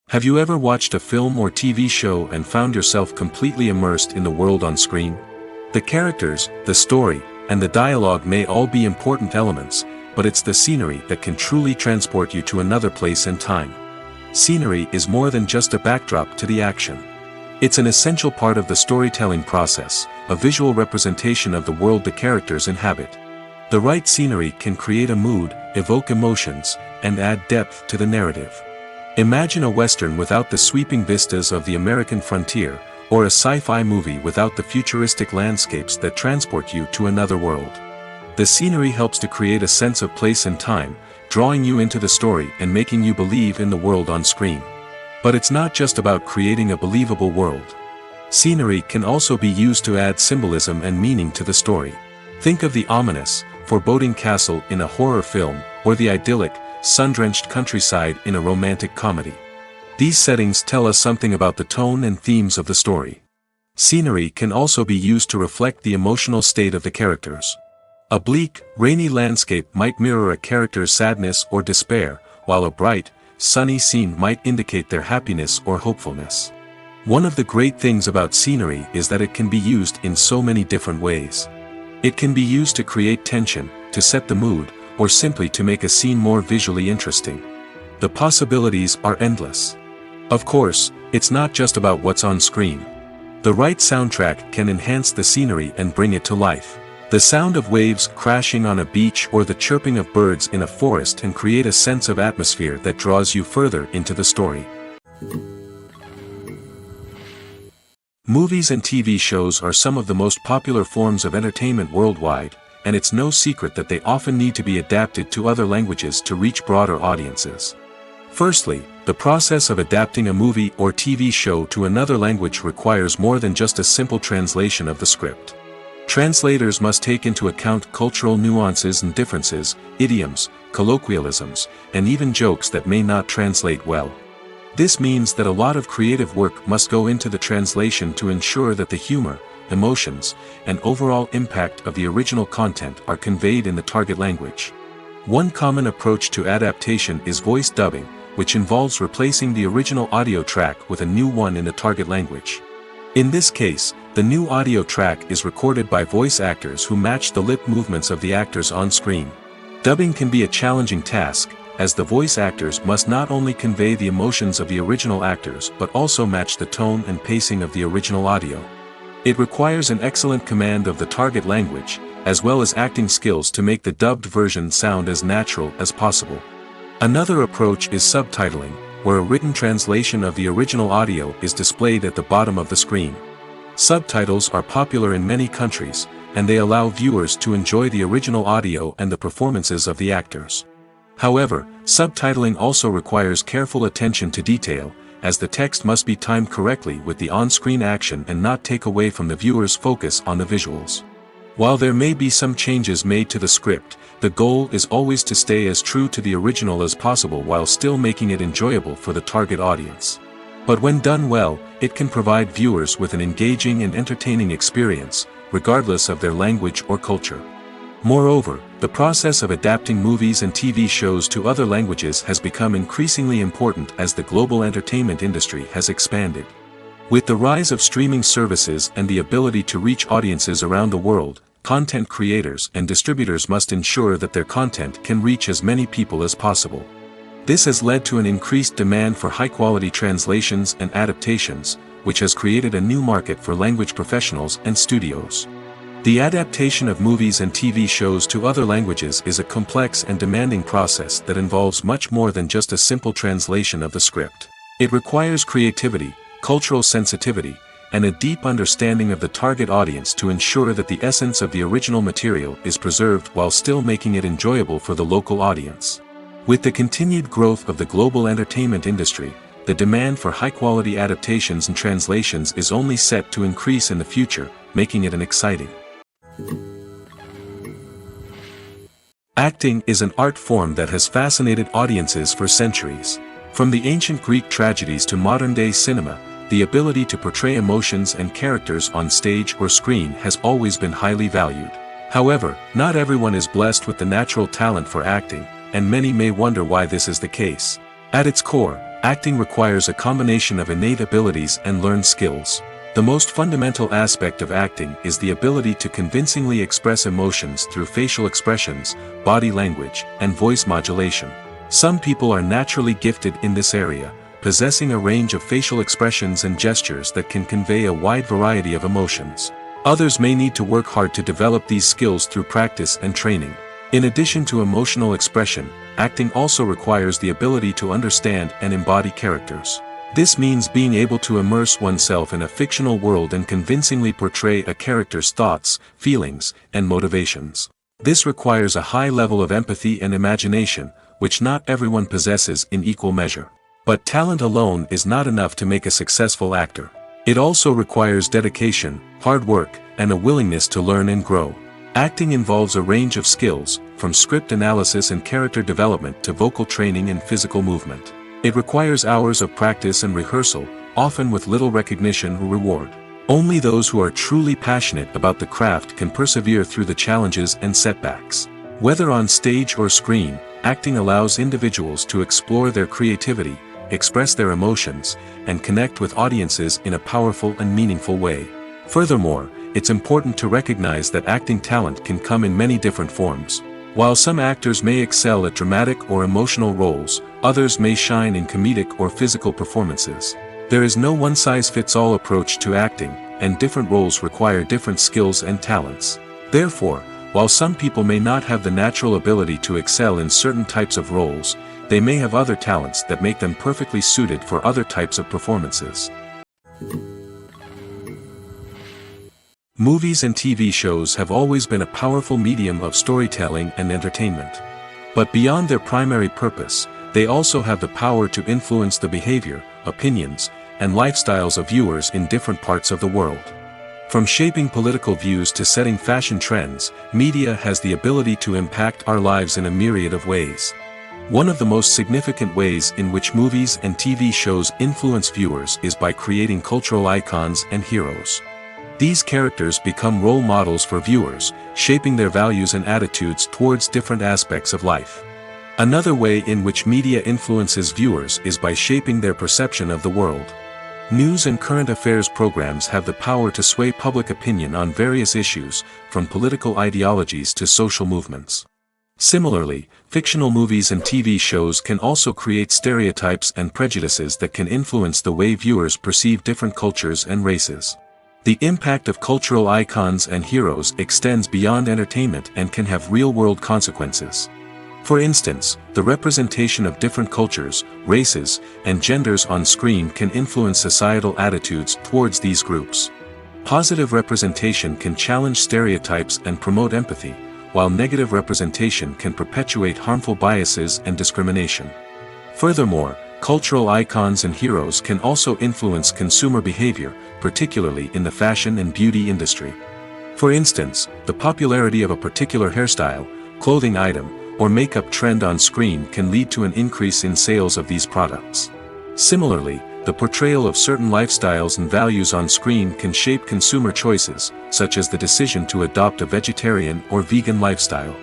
Have you ever watched a film or TV show and found yourself completely immersed in the world on screen? The characters, the story, and the dialogue may all be important elements, but it's the scenery that can truly transport you to another place and time. Scenery is more than just a backdrop to the action. It's an essential part of the storytelling process, a visual representation of the world the characters inhabit. The right scenery can create a mood, evoke emotions, and add depth to the narrative. Imagine a Western without the sweeping vistas of the American frontier, or a sci-fi movie without the futuristic landscapes that transport you to another world. The scenery helps to create a sense of place and time, drawing you into the story and making you believe in the world on screen. But it's not just about creating a believable world. Scenery can also be used to add symbolism and meaning to the story. Think of the ominous, foreboding castle in a horror film, or the idyllic, sun-drenched countryside in a romantic comedy. These settings tell us something about the tone and themes of the story. Scenery can also be used to reflect the emotional state of the characters. A bleak, rainy landscape might mirror a character's sadness or despair, while a bright, sunny scene might indicate their happiness or hopefulness. One of the great things about scenery is that it can be used in so many different ways. It can be used to create tension, to set the mood, or simply to make a scene more visually interesting. The possibilities are endless. Of course, it's not just about what's on screen. The right soundtrack can enhance the scenery and bring it to life. The sound of waves crashing on a beach or the chirping of birds in a forest can create a sense of atmosphere that draws you further into the story. Movies and TV shows are some of the most popular forms of entertainment worldwide, and it's no secret that they often need to be adapted to other languages to reach broader audiences. Firstly, the process of adapting a movie or TV show to another language requires more than just a simple translation of the script. Translators must take into account cultural nuances and differences, idioms, colloquialisms, and even jokes that may not translate well. This means that a lot of creative work must go into the translation to ensure that the humor, emotions, and overall impact of the original content are conveyed in the target language. One common approach to adaptation is voice dubbing, which involves replacing the original audio track with a new one in the target language. In this case, the new audio track is recorded by voice actors who match the lip movements of the actors on screen. Dubbing can be a challenging task, as the voice actors must not only convey the emotions of the original actors but also match the tone and pacing of the original audio. It requires an excellent command of the target language, as well as acting skills to make the dubbed version sound as natural as possible. Another approach is subtitling, where a written translation of the original audio is displayed at the bottom of the screen. Subtitles are popular in many countries, and they allow viewers to enjoy the original audio and the performances of the actors. However, subtitling also requires careful attention to detail, as the text must be timed correctly with the on-screen action and not take away from the viewer's focus on the visuals. While there may be some changes made to the script, the goal is always to stay as true to the original as possible while still making it enjoyable for the target audience. But when done well, it can provide viewers with an engaging and entertaining experience, regardless of their language or culture. Moreover, the process of adapting movies and TV shows to other languages has become increasingly important as the global entertainment industry has expanded. With the rise of streaming services and the ability to reach audiences around the world, content creators and distributors must ensure that their content can reach as many people as possible. This has led to an increased demand for high-quality translations and adaptations, which has created a new market for language professionals and studios. The adaptation of movies and TV shows to other languages is a complex and demanding process that involves much more than just a simple translation of the script. It requires creativity, cultural sensitivity, and a deep understanding of the target audience to ensure that the essence of the original material is preserved while still making it enjoyable for the local audience. With the continued growth of the global entertainment industry, the demand for high-quality adaptations and translations is only set to increase in the future, making it an exciting. Acting is an art form that has fascinated audiences for centuries. From the ancient Greek tragedies to modern-day cinema, the ability to portray emotions and characters on stage or screen has always been highly valued. However, not everyone is blessed with the natural talent for acting, and many may wonder why this is the case. At its core, acting requires a combination of innate abilities and learned skills. The most fundamental aspect of acting is the ability to convincingly express emotions through facial expressions, body language, and voice modulation. Some people are naturally gifted in this area, possessing a range of facial expressions and gestures that can convey a wide variety of emotions. Others may need to work hard to develop these skills through practice and training. In addition to emotional expression, acting also requires the ability to understand and embody characters. This means being able to immerse oneself in a fictional world and convincingly portray a character's thoughts, feelings, and motivations. This requires a high level of empathy and imagination, which not everyone possesses in equal measure. But talent alone is not enough to make a successful actor. It also requires dedication, hard work, and a willingness to learn and grow. Acting involves a range of skills, from script analysis and character development to vocal training and physical movement. It requires hours of practice and rehearsal, often with little recognition or reward. Only those who are truly passionate about the craft can persevere through the challenges and setbacks. Whether on stage or screen, acting allows individuals to explore their creativity, express their emotions, and connect with audiences in a powerful and meaningful way. Furthermore, it's important to recognize that acting talent can come in many different forms. While some actors may excel at dramatic or emotional roles, others may shine in comedic or physical performances. There is no one-size-fits-all approach to acting, and different roles require different skills and talents. Therefore, while some people may not have the natural ability to excel in certain types of roles, they may have other talents that make them perfectly suited for other types of performances. Movies and TV shows have always been a powerful medium of storytelling and entertainment. But beyond their primary purpose, they also have the power to influence the behavior, opinions, and lifestyles of viewers in different parts of the world. From shaping political views to setting fashion trends, media has the ability to impact our lives in a myriad of ways. One of the most significant ways in which movies and TV shows influence viewers is by creating cultural icons and heroes. These characters become role models for viewers, shaping their values and attitudes towards different aspects of life. Another way in which media influences viewers is by shaping their perception of the world. News and current affairs programs have the power to sway public opinion on various issues, from political ideologies to social movements. Similarly, fictional movies and TV shows can also create stereotypes and prejudices that can influence the way viewers perceive different cultures and races. The impact of cultural icons and heroes extends beyond entertainment and can have real-world consequences. For instance, the representation of different cultures, races, and genders on screen can influence societal attitudes towards these groups. Positive representation can challenge stereotypes and promote empathy, while negative representation can perpetuate harmful biases and discrimination. Furthermore, cultural icons and heroes can also influence consumer behavior, particularly in the fashion and beauty industry. For instance, the popularity of a particular hairstyle, clothing item, or makeup trend on screen can lead to an increase in sales of these products. Similarly, the portrayal of certain lifestyles and values on screen can shape consumer choices, such as the decision to adopt a vegetarian or vegan lifestyle.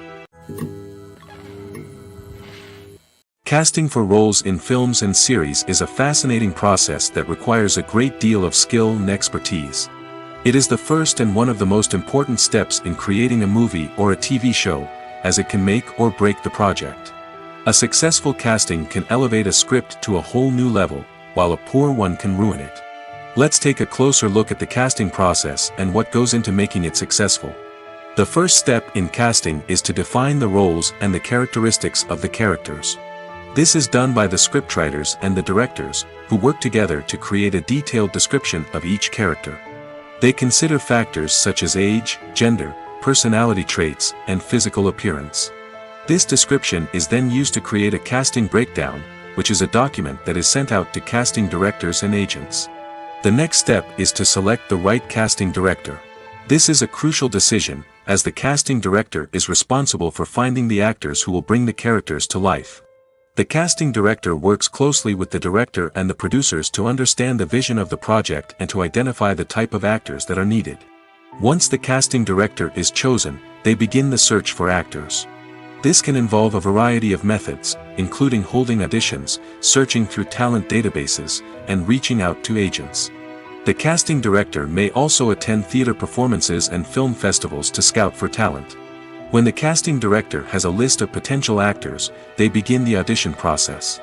Casting for roles in films and series is a fascinating process that requires a great deal of skill and expertise. It is the first and one of the most important steps in creating a movie or a TV show, as it can make or break the project. A successful casting can elevate a script to a whole new level, while a poor one can ruin it. Let's take a closer look at the casting process and what goes into making it successful. The first step in casting is to define the roles and the characteristics of the characters. This is done by the scriptwriters and the directors, who work together to create a detailed description of each character. They consider factors such as age, gender, personality traits, and physical appearance. This description is then used to create a casting breakdown, which is a document that is sent out to casting directors and agents. The next step is to select the right casting director. This is a crucial decision, as the casting director is responsible for finding the actors who will bring the characters to life. The casting director works closely with the director and the producers to understand the vision of the project and to identify the type of actors that are needed. Once the casting director is chosen, they begin the search for actors. This can involve a variety of methods, including holding auditions, searching through talent databases, and reaching out to agents. The casting director may also attend theater performances and film festivals to scout for talent. When the casting director has a list of potential actors, they begin the audition process.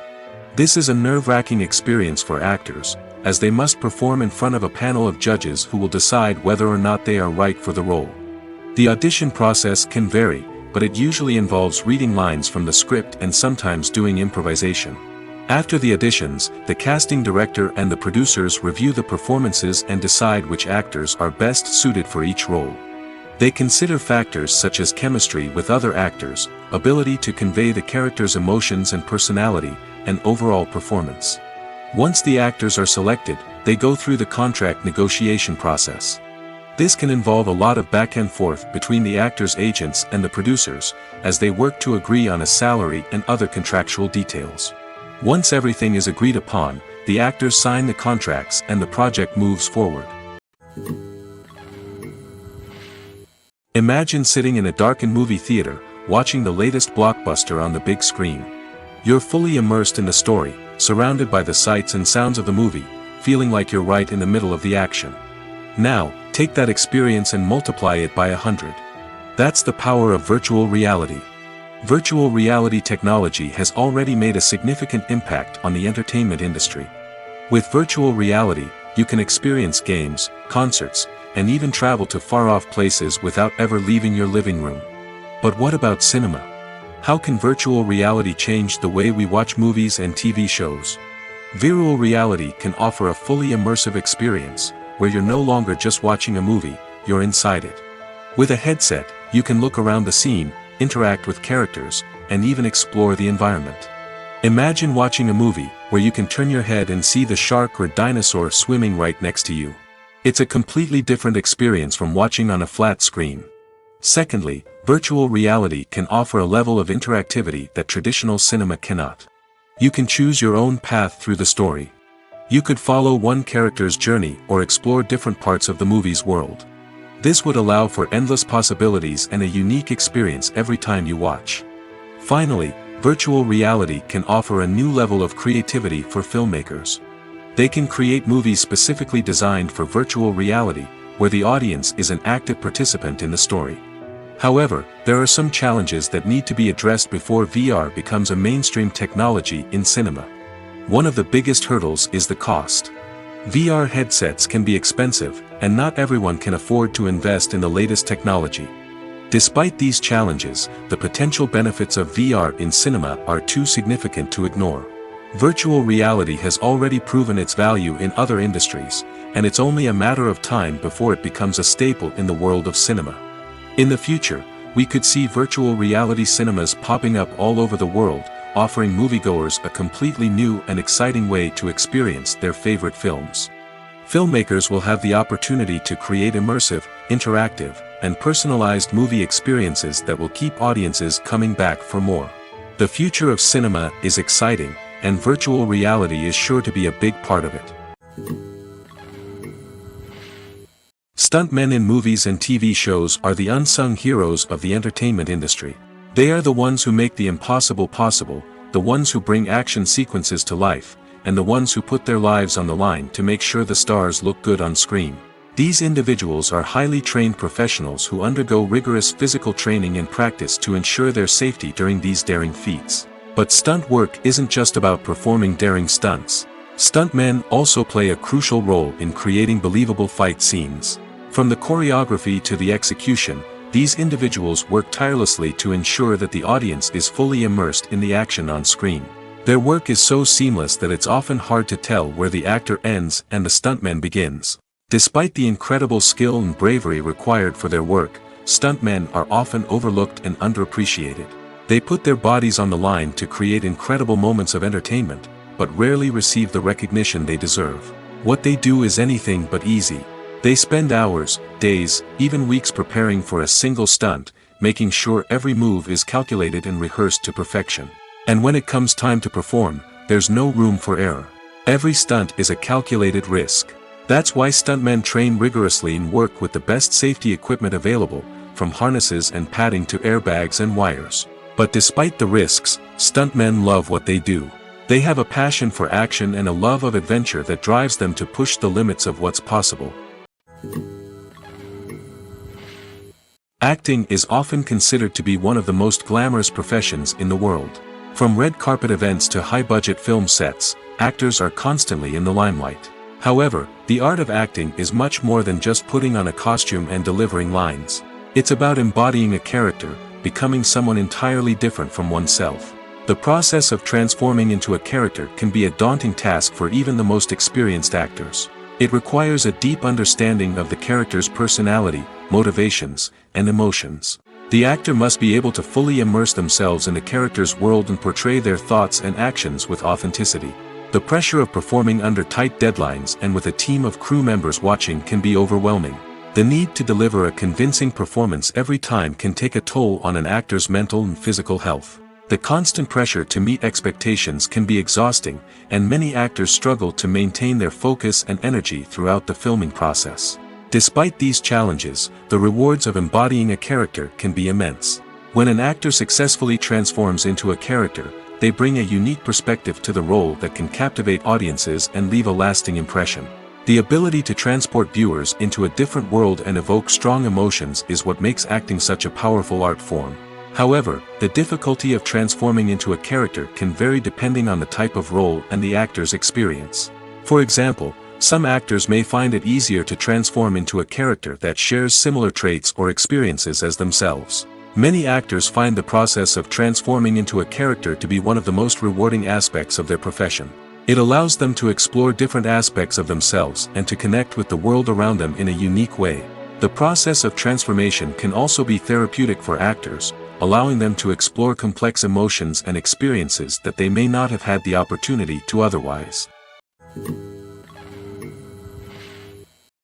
This is a nerve-wracking experience for actors, as they must perform in front of a panel of judges who will decide whether or not they are right for the role. The audition process can vary, but it usually involves reading lines from the script and sometimes doing improvisation. After the auditions, the casting director and the producers review the performances and decide which actors are best suited for each role. They consider factors such as chemistry with other actors, ability to convey the character's emotions and personality, and overall performance. Once the actors are selected, they go through the contract negotiation process. This can involve a lot of back and forth between the actors' agents and the producers, as they work to agree on a salary and other contractual details. Once everything is agreed upon, the actors sign the contracts and the project moves forward. Imagine sitting in a darkened movie theater, watching the latest blockbuster on the big screen. You're fully immersed in the story, surrounded by the sights and sounds of the movie, feeling like you're right in the middle of the action. Now, take that experience and multiply it by 100. That's the power of virtual reality. Virtual reality technology has already made a significant impact on the entertainment industry. With virtual reality, you can experience games, concerts, and even travel to far-off places without ever leaving your living room. But what about cinema? How can virtual reality change the way we watch movies and TV shows? Virtual reality can offer a fully immersive experience, where you're no longer just watching a movie, you're inside it. With a headset, you can look around the scene, interact with characters, and even explore the environment. Imagine watching a movie where you can turn your head and see the shark or dinosaur swimming right next to you. It's a completely different experience from watching on a flat screen. Secondly, virtual reality can offer a level of interactivity that traditional cinema cannot. You can choose your own path through the story. You could follow one character's journey or explore different parts of the movie's world. This would allow for endless possibilities and a unique experience every time you watch. Finally, virtual reality can offer a new level of creativity for filmmakers. They can create movies specifically designed for virtual reality, where the audience is an active participant in the story. However, there are some challenges that need to be addressed before VR becomes a mainstream technology in cinema. One of the biggest hurdles is the cost. VR headsets can be expensive, and not everyone can afford to invest in the latest technology. Despite these challenges, the potential benefits of VR in cinema are too significant to ignore. Virtual reality has already proven its value in other industries, and it's only a matter of time before it becomes a staple in the world of cinema. In the future, we could see virtual reality cinemas popping up all over the world, offering moviegoers a completely new and exciting way to experience their favorite films. Filmmakers will have the opportunity to create immersive, interactive, and personalized movie experiences that will keep audiences coming back for more. The future of cinema is exciting, and virtual reality is sure to be a big part of it. Stuntmen in movies and TV shows are the unsung heroes of the entertainment industry. They are the ones who make the impossible possible, the ones who bring action sequences to life, and the ones who put their lives on the line to make sure the stars look good on screen. These individuals are highly trained professionals who undergo rigorous physical training and practice to ensure their safety during these daring feats. But stunt work isn't just about performing daring stunts. Stuntmen also play a crucial role in creating believable fight scenes. From the choreography to the execution, these individuals work tirelessly to ensure that the audience is fully immersed in the action on screen. Their work is so seamless that it's often hard to tell where the actor ends and the stuntman begins. Despite the incredible skill and bravery required for their work, stuntmen are often overlooked and underappreciated. They put their bodies on the line to create incredible moments of entertainment, but rarely receive the recognition they deserve. What they do is anything but easy. They spend hours, days, even weeks preparing for a single stunt, making sure every move is calculated and rehearsed to perfection. And when it comes time to perform, there's no room for error. Every stunt is a calculated risk. That's why stuntmen train rigorously and work with the best safety equipment available, from harnesses and padding to airbags and wires. But despite the risks, stuntmen love what they do. They have a passion for action and a love of adventure that drives them to push the limits of what's possible. Acting is often considered to be one of the most glamorous professions in the world. From red carpet events to high-budget film sets, actors are constantly in the limelight. However, the art of acting is much more than just putting on a costume and delivering lines. It's about embodying a character, becoming someone entirely different from oneself. The process of transforming into a character can be a daunting task for even the most experienced actors. It requires a deep understanding of the character's personality, motivations, and emotions. The actor must be able to fully immerse themselves in the character's world and portray their thoughts and actions with authenticity. The pressure of performing under tight deadlines and with a team of crew members watching can be overwhelming. The need to deliver a convincing performance every time can take a toll on an actor's mental and physical health. The constant pressure to meet expectations can be exhausting, and many actors struggle to maintain their focus and energy throughout the filming process. Despite these challenges, the rewards of embodying a character can be immense. When an actor successfully transforms into a character, they bring a unique perspective to the role that can captivate audiences and leave a lasting impression. The ability to transport viewers into a different world and evoke strong emotions is what makes acting such a powerful art form. However, the difficulty of transforming into a character can vary depending on the type of role and the actor's experience. For example, some actors may find it easier to transform into a character that shares similar traits or experiences as themselves. Many actors find the process of transforming into a character to be one of the most rewarding aspects of their profession. It allows them to explore different aspects of themselves and to connect with the world around them in a unique way. The process of transformation can also be therapeutic for actors, allowing them to explore complex emotions and experiences that they may not have had the opportunity to otherwise.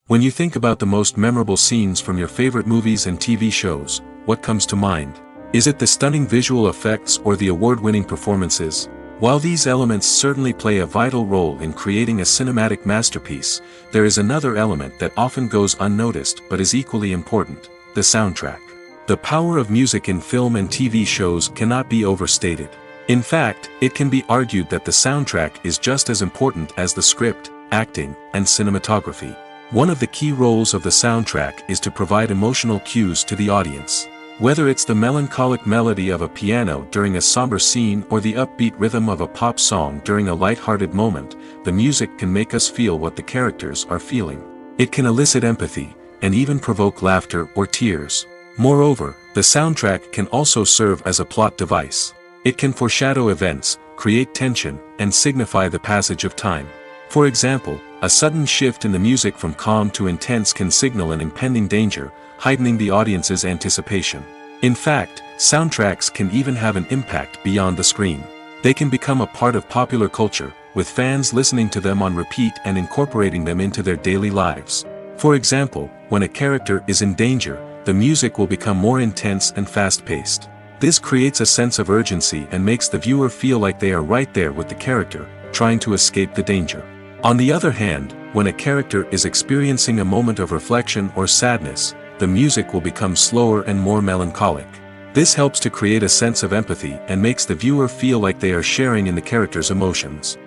When you think about the most memorable scenes from your favorite movies and TV shows, what comes to mind? Is it the stunning visual effects or the award-winning performances? While these elements certainly play a vital role in creating a cinematic masterpiece, there is another element that often goes unnoticed but is equally important: the soundtrack. The power of music in film and TV shows cannot be overstated. In fact, it can be argued that the soundtrack is just as important as the script, acting, and cinematography. One of the key roles of the soundtrack is to provide emotional cues to the audience. Whether it's the melancholic melody of a piano during a somber scene or the upbeat rhythm of a pop song during a lighthearted moment, the music can make us feel what the characters are feeling. It can elicit empathy, and even provoke laughter or tears. Moreover, the soundtrack can also serve as a plot device. It can foreshadow events, create tension, and signify the passage of time. For example, A sudden shift in the music from calm to intense can signal an impending danger, heightening the audience's anticipation. In fact, soundtracks can even have an impact beyond the screen. They can become a part of popular culture, with fans listening to them on repeat and incorporating them into their daily lives. For example, when a character is in danger, the music will become more intense and fast-paced. This creates a sense of urgency and makes the viewer feel like they are right there with the character, trying to escape the danger. On the other hand, when a character is experiencing a moment of reflection or sadness, the music will become slower and more melancholic. This helps to create a sense of empathy and makes the viewer feel like they are sharing in the character's emotions.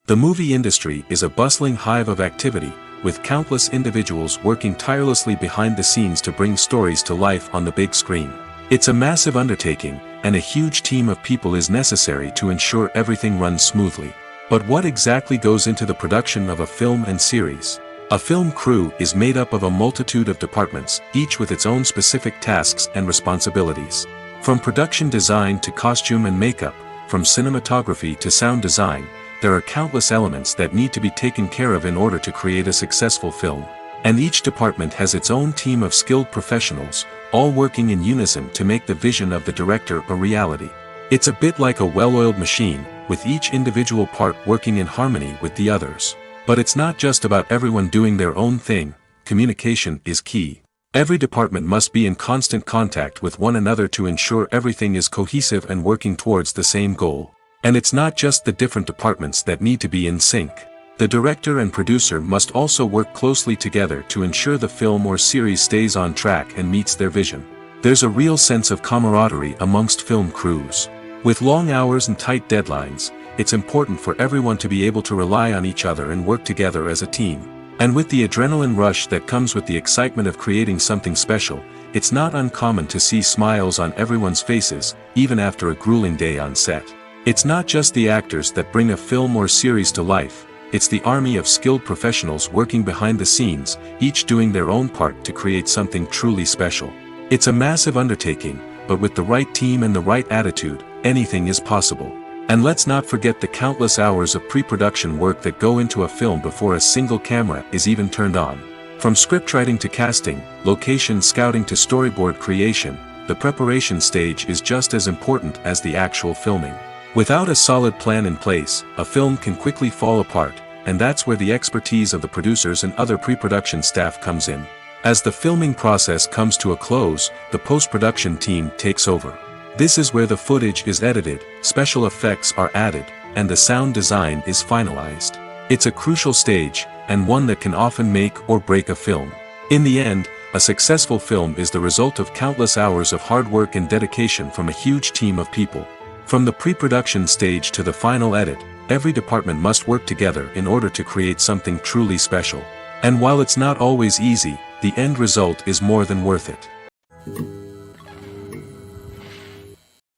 The movie industry is a bustling hive of activity, with countless individuals working tirelessly behind the scenes to bring stories to life on the big screen. It's a massive undertaking, and a huge team of people is necessary to ensure everything runs smoothly. But what exactly goes into the production of a film and series? A film crew is made up of a multitude of departments, each with its own specific tasks and responsibilities. From production design to costume and makeup, from cinematography to sound design, there are countless elements that need to be taken care of in order to create a successful film. And each department has its own team of skilled professionals, all working in unison to make the vision of the director a reality. It's a bit like a well-oiled machine, with each individual part working in harmony with the others. But it's not just about everyone doing their own thing. Communication is key. Every department must be in constant contact with one another to ensure everything is cohesive and working towards the same goal. And it's not just the different departments that need to be in sync. The director and producer must also work closely together to ensure the film or series stays on track and meets their vision. There's a real sense of camaraderie amongst film crews. With long hours and tight deadlines, it's important for everyone to be able to rely on each other and work together as a team. And with the adrenaline rush that comes with the excitement of creating something special, it's not uncommon to see smiles on everyone's faces, even after a grueling day on set. It's not just the actors that bring a film or series to life, it's the army of skilled professionals working behind the scenes, each doing their own part to create something truly special. It's a massive undertaking, but with the right team and the right attitude, anything is possible. And let's not forget the countless hours of pre-production work that go into a film before a single camera is even turned on. From scriptwriting to casting, location scouting to storyboard creation, the preparation stage is just as important as the actual filming. Without a solid plan in place, a film can quickly fall apart, and that's where the expertise of the producers and other pre-production staff comes in. As the filming process comes to a close, the post-production team takes over. This is where the footage is edited, special effects are added, and the sound design is finalized. It's a crucial stage, and one that can often make or break a film. In the end, a successful film is the result of countless hours of hard work and dedication from a huge team of people. From the pre-production stage to the final edit, every department must work together in order to create something truly special. And while it's not always easy, the end result is more than worth it.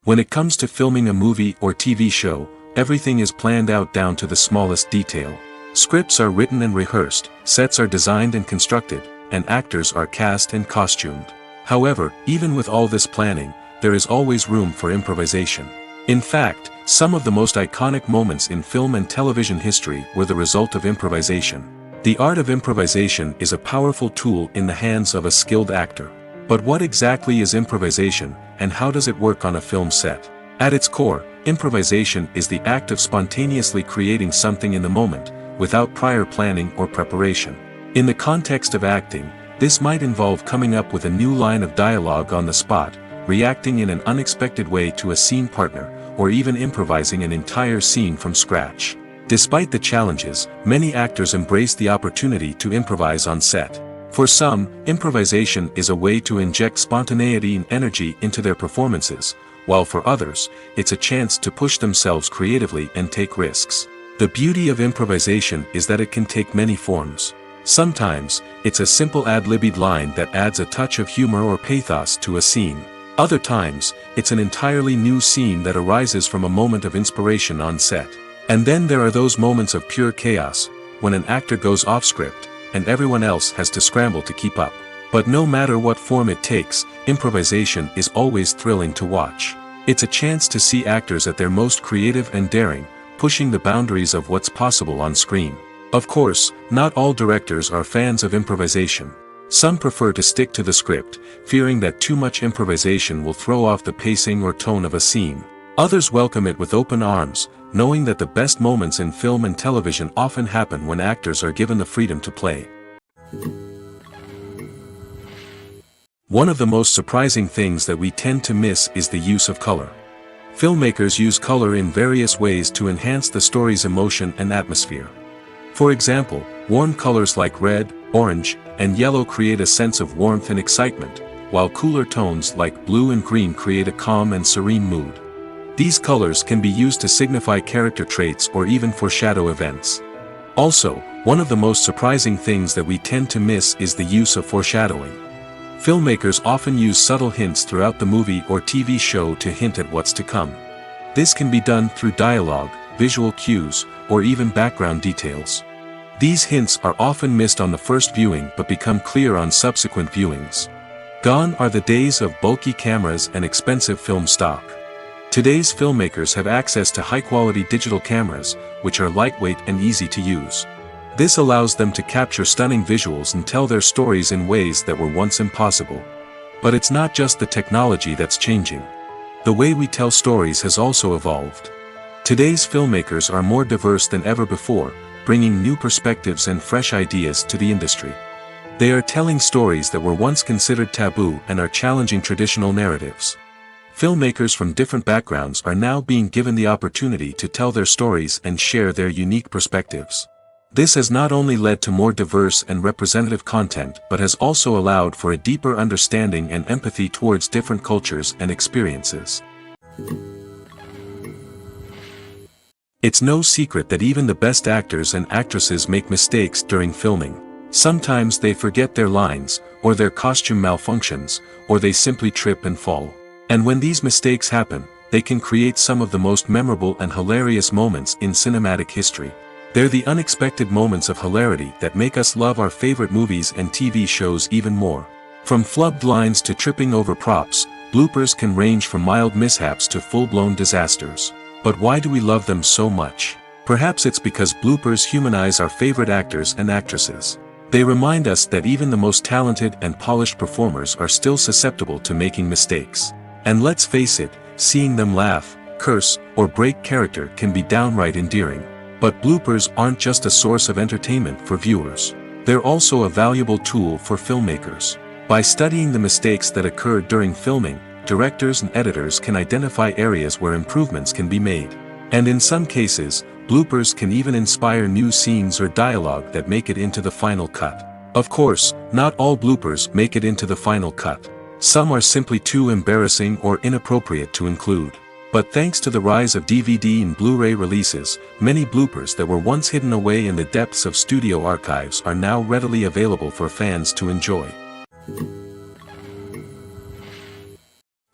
When it comes to filming a movie or TV show, everything is planned out down to the smallest detail. Scripts are written and rehearsed, sets are designed and constructed, and actors are cast and costumed. However, even with all this planning, there is always room for improvisation. In fact, some of the most iconic moments in film and television history were the result of improvisation. The art of improvisation is a powerful tool in the hands of a skilled actor. But what exactly is improvisation, and how does it work on a film set? At its core, improvisation is the act of spontaneously creating something in the moment, without prior planning or preparation. In the context of acting, this might involve coming up with a new line of dialogue on the spot, reacting in an unexpected way to a scene partner, or even improvising an entire scene from scratch. Despite the challenges, many actors embrace the opportunity to improvise on set. For some, improvisation is a way to inject spontaneity and energy into their performances, while for others, it's a chance to push themselves creatively and take risks. The beauty of improvisation is that it can take many forms. Sometimes, it's a simple ad-libbed line that adds a touch of humor or pathos to a scene. Other times, it's an entirely new scene that arises from a moment of inspiration on set. And then there are those moments of pure chaos, when an actor goes off script, and everyone else has to scramble to keep up. But no matter what form it takes, improvisation is always thrilling to watch. It's a chance to see actors at their most creative and daring, pushing the boundaries of what's possible on screen. Of course, not all directors are fans of improvisation. Some prefer to stick to the script, fearing that too much improvisation will throw off the pacing or tone of a scene. Others welcome it with open arms, knowing that the best moments in film and television often happen when actors are given the freedom to play. One of the most surprising things that we tend to miss is the use of color. Filmmakers use color in various ways to enhance the story's emotion and atmosphere. For example, warm colors like red, orange, and yellow create a sense of warmth and excitement, while cooler tones like blue and green create a calm and serene mood. These colors can be used to signify character traits or even foreshadow events. Also, one of the most surprising things that we tend to miss is the use of foreshadowing. Filmmakers often use subtle hints throughout the movie or TV show to hint at what's to come. This can be done through dialogue, visual cues, or even background details. These hints are often missed on the first viewing but become clear on subsequent viewings. Gone are the days of bulky cameras and expensive film stock. Today's filmmakers have access to high-quality digital cameras, which are lightweight and easy to use. This allows them to capture stunning visuals and tell their stories in ways that were once impossible. But it's not just the technology that's changing. The way we tell stories has also evolved. Today's filmmakers are more diverse than ever before, bringing new perspectives and fresh ideas to the industry. They are telling stories that were once considered taboo and are challenging traditional narratives. Filmmakers from different backgrounds are now being given the opportunity to tell their stories and share their unique perspectives. This has not only led to more diverse and representative content but has also allowed for a deeper understanding and empathy towards different cultures and experiences. It's no secret that even the best actors and actresses make mistakes during filming. Sometimes they forget their lines, or their costume malfunctions, or they simply trip and fall. And when these mistakes happen, they can create some of the most memorable and hilarious moments in cinematic history. They're the unexpected moments of hilarity that make us love our favorite movies and TV shows even more. From flubbed lines to tripping over props, bloopers can range from mild mishaps to full-blown disasters. But why do we love them so much? Perhaps it's because bloopers humanize our favorite actors and actresses. They remind us that even the most talented and polished performers are still susceptible to making mistakes. And let's face it, seeing them laugh, curse, or break character can be downright endearing. But bloopers aren't just a source of entertainment for viewers. They're also a valuable tool for filmmakers. By studying the mistakes that occurred during filming, directors and editors can identify areas where improvements can be made. And in some cases, bloopers can even inspire new scenes or dialogue that make it into the final cut. Of course, not all bloopers make it into the final cut. Some are simply too embarrassing or inappropriate to include. But thanks to the rise of DVD and Blu-ray releases, many bloopers that were once hidden away in the depths of studio archives are now readily available for fans to enjoy.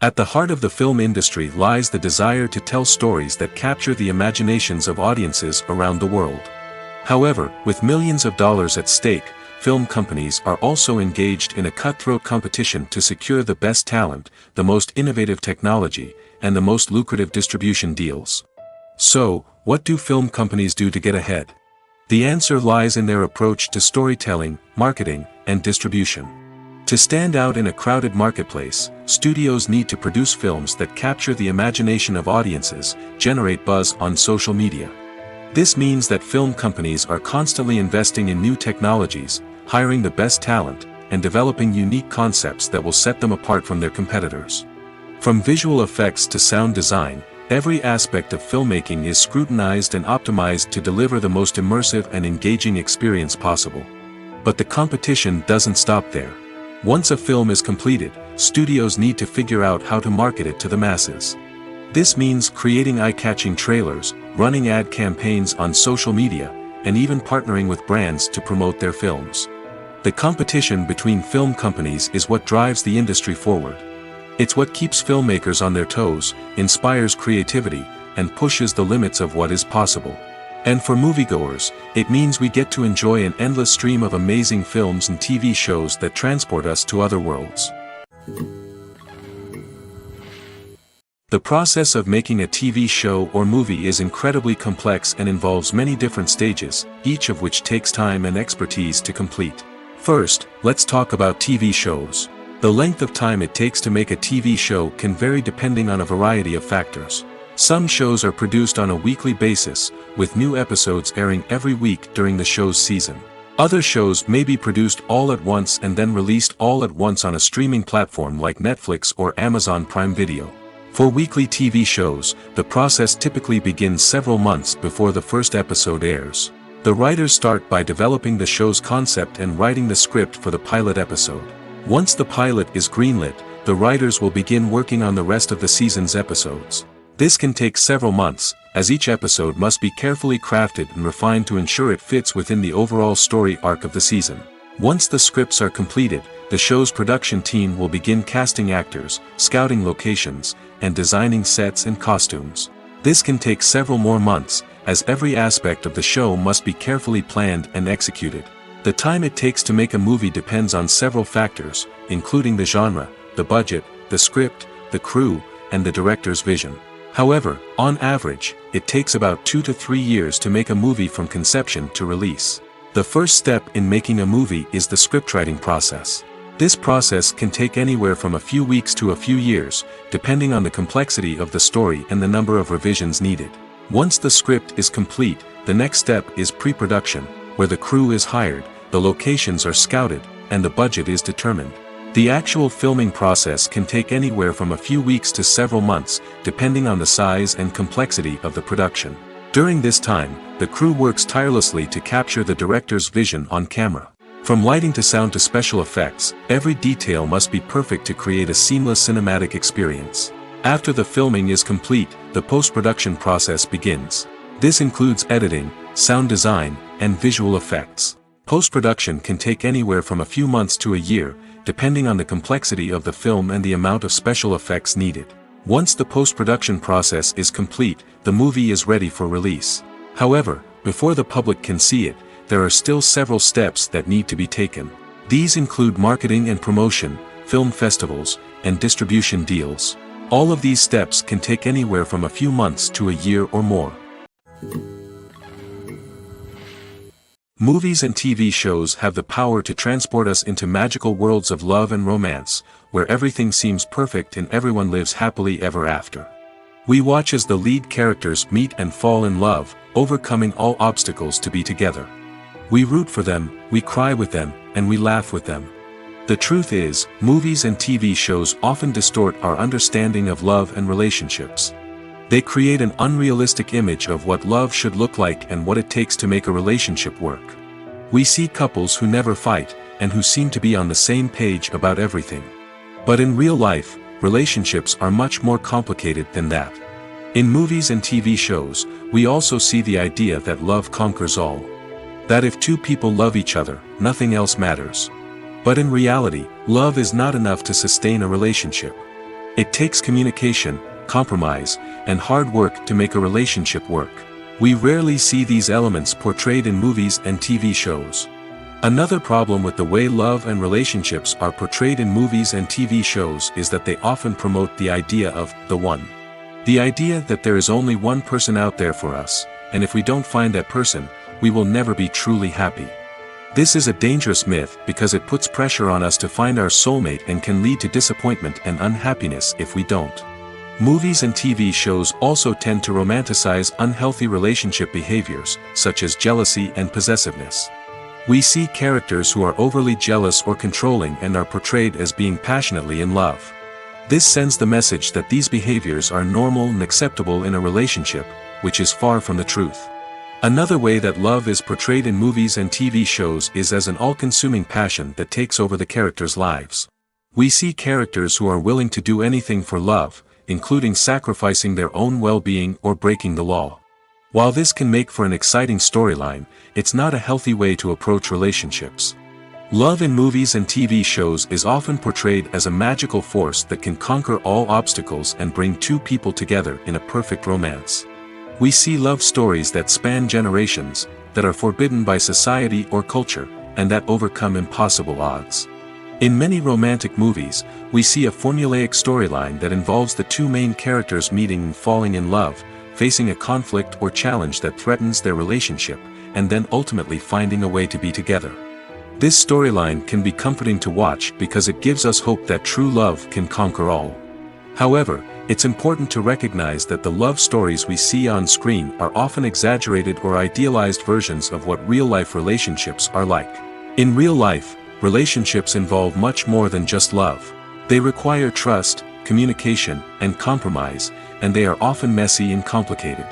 At the heart of the film industry lies the desire to tell stories that capture the imaginations of audiences around the world. However, with millions of dollars at stake, film companies are also engaged in a cutthroat competition to secure the best talent, the most innovative technology, and the most lucrative distribution deals. So, what do film companies do to get ahead? The answer lies in their approach to storytelling, marketing, and distribution. To stand out in a crowded marketplace, studios need to produce films that capture the imagination of audiences, generate buzz on social media. This means that film companies are constantly investing in new technologies, hiring the best talent, and developing unique concepts that will set them apart from their competitors. From visual effects to sound design, every aspect of filmmaking is scrutinized and optimized to deliver the most immersive and engaging experience possible. But the competition doesn't stop there. Once a film is completed, studios need to figure out how to market it to the masses. This means creating eye-catching trailers, running ad campaigns on social media, and even partnering with brands to promote their films. The competition between film companies is what drives the industry forward. It's what keeps filmmakers on their toes, inspires creativity, and pushes the limits of what is possible. And for moviegoers, it means we get to enjoy an endless stream of amazing films and TV shows that transport us to other worlds. The process of making a TV show or movie is incredibly complex and involves many different stages, each of which takes time and expertise to complete. First, let's talk about TV shows. The length of time it takes to make a TV show can vary depending on a variety of factors. Some shows are produced on a weekly basis, with new episodes airing every week during the show's season. Other shows may be produced all at once and then released all at once on a streaming platform like Netflix or Amazon Prime Video. For weekly TV shows, the process typically begins several months before the first episode airs. The writers start by developing the show's concept and writing the script for the pilot episode. Once the pilot is greenlit, the writers will begin working on the rest of the season's episodes. This can take several months, as each episode must be carefully crafted and refined to ensure it fits within the overall story arc of the season. Once the scripts are completed, the show's production team will begin casting actors, scouting locations, and designing sets and costumes. This can take several more months, as every aspect of the show must be carefully planned and executed. The time it takes to make a movie depends on several factors, including the genre, the budget, the script, the crew, and the director's vision. However, on average, it takes about 2 to 3 years to make a movie from conception to release. The first step in making a movie is the scriptwriting process. This process can take anywhere from a few weeks to a few years, depending on the complexity of the story and the number of revisions needed. Once the script is complete, the next step is pre-production, where the crew is hired, the locations are scouted, and the budget is determined. The actual filming process can take anywhere from a few weeks to several months, depending on the size and complexity of the production. During this time, the crew works tirelessly to capture the director's vision on camera. From lighting to sound to special effects, every detail must be perfect to create a seamless cinematic experience. After the filming is complete, the post-production process begins. This includes editing, sound design, and visual effects. Post-production can take anywhere from a few months to a year, depending on the complexity of the film and the amount of special effects needed. Once the post-production process is complete, the movie is ready for release. However, before the public can see it, there are still several steps that need to be taken. These include marketing and promotion, film festivals, and distribution deals. All of these steps can take anywhere from a few months to a year or more. Movies and TV shows have the power to transport us into magical worlds of love and romance, where everything seems perfect and everyone lives happily ever after. We watch as the lead characters meet and fall in love, overcoming all obstacles to be together. We root for them, we cry with them, and we laugh with them. The truth is, movies and TV shows often distort our understanding of love and relationships. They create an unrealistic image of what love should look like and what it takes to make a relationship work. We see couples who never fight, and who seem to be on the same page about everything. But in real life, relationships are much more complicated than that. In movies and TV shows, we also see the idea that love conquers all. That if two people love each other, nothing else matters. But in reality, love is not enough to sustain a relationship. It takes communication, compromise, and hard work to make a relationship work. We rarely see these elements portrayed in movies and TV shows. Another problem with the way love and relationships are portrayed in movies and TV shows is that they often promote the idea of the one. The idea that there is only one person out there for us, and if we don't find that person, we will never be truly happy. This is a dangerous myth because it puts pressure on us to find our soulmate and can lead to disappointment and unhappiness if we don't. Movies and TV shows also tend to romanticize unhealthy relationship behaviors, such as jealousy and possessiveness. We see characters who are overly jealous or controlling and are portrayed as being passionately in love. This sends the message that these behaviors are normal and acceptable in a relationship, which is far from the truth. Another way that love is portrayed in movies and TV shows is as an all-consuming passion that takes over the characters' lives. We see characters who are willing to do anything for love, including sacrificing their own well-being or breaking the law. While this can make for an exciting storyline, it's not a healthy way to approach relationships. Love in movies and TV shows is often portrayed as a magical force that can conquer all obstacles and bring two people together in a perfect romance. We see love stories that span generations, that are forbidden by society or culture, and that overcome impossible odds. In many romantic movies, we see a formulaic storyline that involves the two main characters meeting and falling in love, facing a conflict or challenge that threatens their relationship, and then ultimately finding a way to be together. This storyline can be comforting to watch because it gives us hope that true love can conquer all. However, it's important to recognize that the love stories we see on screen are often exaggerated or idealized versions of what real-life relationships are like. In real life, relationships involve much more than just love. They require trust, communication, and compromise, and they are often messy and complicated.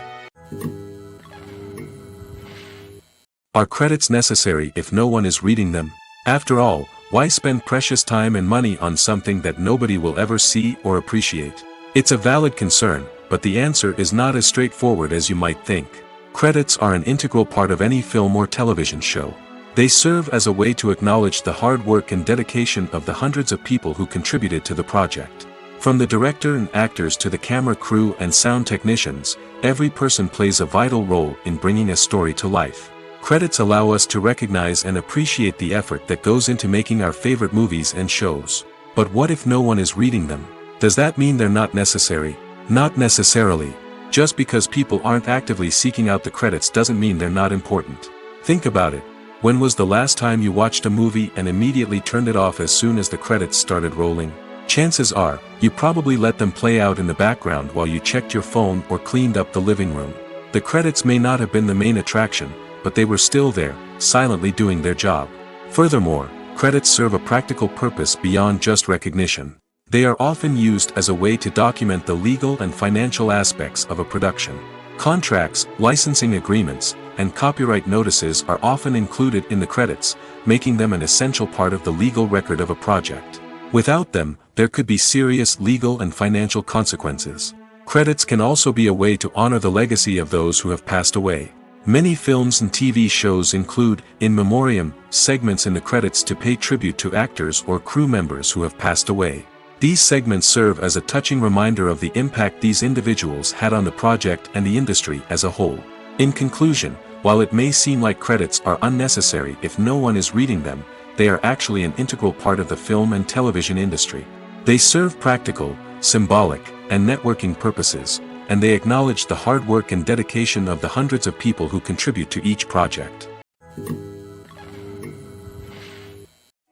Are credits necessary if no one is reading them? After all, why spend precious time and money on something that nobody will ever see or appreciate? It's a valid concern, but the answer is not as straightforward as you might think. Credits are an integral part of any film or television show. They serve as a way to acknowledge the hard work and dedication of the hundreds of people who contributed to the project. From the director and actors to the camera crew and sound technicians, every person plays a vital role in bringing a story to life. Credits allow us to recognize and appreciate the effort that goes into making our favorite movies and shows. But what if no one is reading them? Does that mean they're not necessary? Not necessarily. Just because people aren't actively seeking out the credits doesn't mean they're not important. Think about it. When was the last time you watched a movie and immediately turned it off as soon as the credits started rolling? Chances are, you probably let them play out in the background while you checked your phone or cleaned up the living room. The credits may not have been the main attraction, but they were still there, silently doing their job. Furthermore, credits serve a practical purpose beyond just recognition. They are often used as a way to document the legal and financial aspects of a production. Contracts, licensing agreements, and copyright notices are often included in the credits, making them an essential part of the legal record of a project. Without them, there could be serious legal and financial consequences. Credits can also be a way to honor the legacy of those who have passed away. Many films and TV shows include, in memoriam, segments in the credits to pay tribute to actors or crew members who have passed away. These segments serve as a touching reminder of the impact these individuals had on the project and the industry as a whole. In conclusion, while it may seem like credits are unnecessary if no one is reading them, they are actually an integral part of the film and television industry. They serve practical, symbolic, and networking purposes, and they acknowledge the hard work and dedication of the hundreds of people who contribute to each project.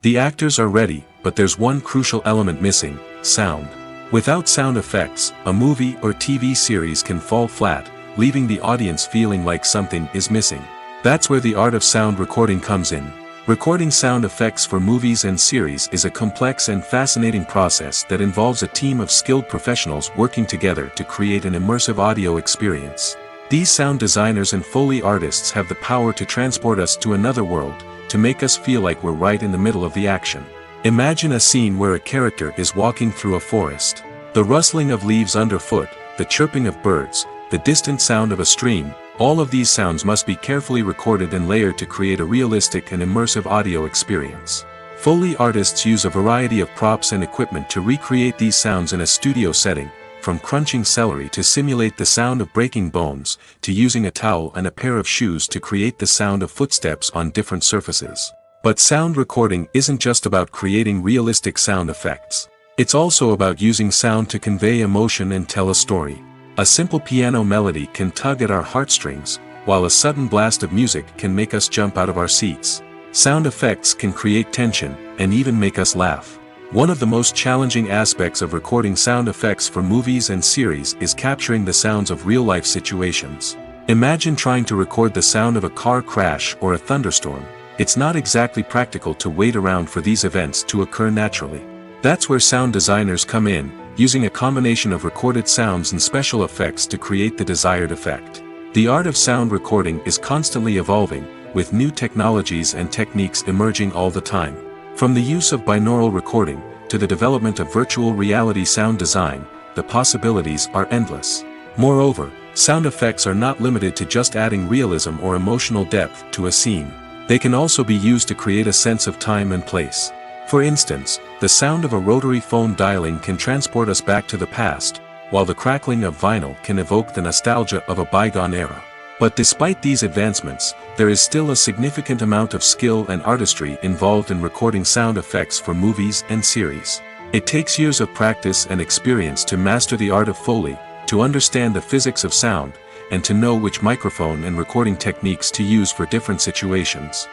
The actors are ready, but there's one crucial element missing: sound. Without sound effects, a movie or TV series can fall flat, leaving the audience feeling like something is missing. That's where the art of sound recording comes in. Recording sound effects for movies and series is a complex and fascinating process that involves a team of skilled professionals working together to create an immersive audio experience. These sound designers and Foley artists have the power to transport us to another world, to make us feel like we're right in the middle of the action. Imagine a scene where a character is walking through a forest. The rustling of leaves underfoot, the chirping of birds, the distant sound of a stream, all of these sounds must be carefully recorded and layered to create a realistic and immersive audio experience. Foley artists use a variety of props and equipment to recreate these sounds in a studio setting, from crunching celery to simulate the sound of breaking bones, to using a towel and a pair of shoes to create the sound of footsteps on different surfaces. But sound recording isn't just about creating realistic sound effects. It's also about using sound to convey emotion and tell a story. A simple piano melody can tug at our heartstrings, while a sudden blast of music can make us jump out of our seats. Sound effects can create tension, and even make us laugh. One of the most challenging aspects of recording sound effects for movies and series is capturing the sounds of real-life situations. Imagine trying to record the sound of a car crash or a thunderstorm. It's not exactly practical to wait around for these events to occur naturally. That's where sound designers come in, using a combination of recorded sounds and special effects to create the desired effect. The art of sound recording is constantly evolving, with new technologies and techniques emerging all the time. From the use of binaural recording, to the development of virtual reality sound design, the possibilities are endless. Moreover, sound effects are not limited to just adding realism or emotional depth to a scene. They can also be used to create a sense of time and place. For instance, the sound of a rotary phone dialing can transport us back to the past, while the crackling of vinyl can evoke the nostalgia of a bygone era. But despite these advancements, there is still a significant amount of skill and artistry involved in recording sound effects for movies and series. It takes years of practice and experience to master the art of Foley, to understand the physics of sound, and to know which microphone and recording techniques to use for different situations.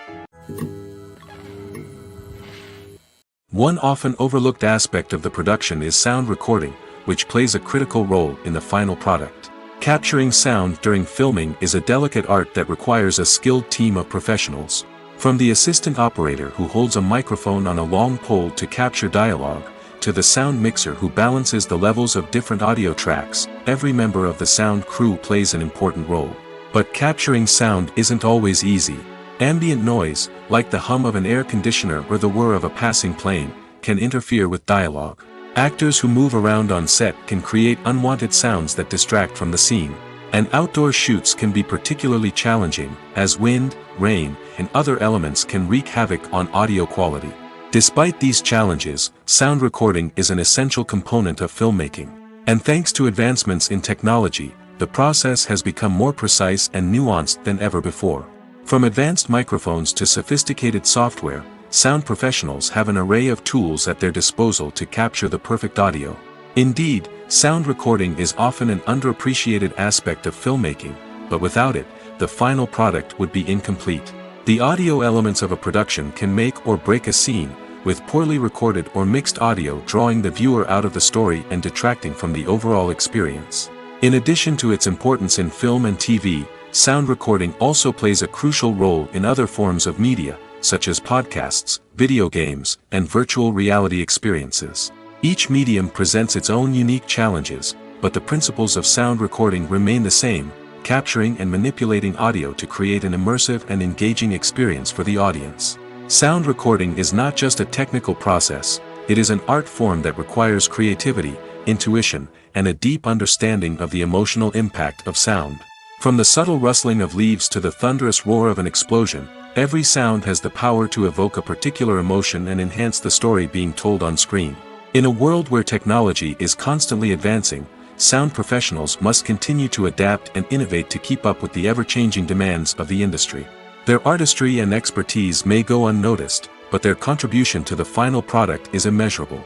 One often overlooked aspect of the production is sound recording, which plays a critical role in the final product. Capturing sound during filming is a delicate art that requires a skilled team of professionals. From the assistant operator who holds a microphone on a long pole to capture dialogue, to the sound mixer who balances the levels of different audio tracks, every member of the sound crew plays an important role. But capturing sound isn't always easy. Ambient noise, like the hum of an air conditioner or the whir of a passing plane, can interfere with dialogue. Actors who move around on set can create unwanted sounds that distract from the scene. And outdoor shoots can be particularly challenging, as wind, rain, and other elements can wreak havoc on audio quality. Despite these challenges, sound recording is an essential component of filmmaking. And thanks to advancements in technology, the process has become more precise and nuanced than ever before. From advanced microphones to sophisticated software, sound professionals have an array of tools at their disposal to capture the perfect audio. Indeed, sound recording is often an underappreciated aspect of filmmaking, but without it, the final product would be incomplete. The audio elements of a production can make or break a scene, with poorly recorded or mixed audio drawing the viewer out of the story and detracting from the overall experience. In addition to its importance in film and TV, sound recording also plays a crucial role in other forms of media, such as podcasts, video games, and virtual reality experiences. Each medium presents its own unique challenges, but the principles of sound recording remain the same, capturing and manipulating audio to create an immersive and engaging experience for the audience. Sound recording is not just a technical process, it is an art form that requires creativity, intuition, and a deep understanding of the emotional impact of sound. From the subtle rustling of leaves to the thunderous roar of an explosion, every sound has the power to evoke a particular emotion and enhance the story being told on screen. In a world where technology is constantly advancing, sound professionals must continue to adapt and innovate to keep up with the ever-changing demands of the industry. Their artistry and expertise may go unnoticed, but their contribution to the final product is immeasurable.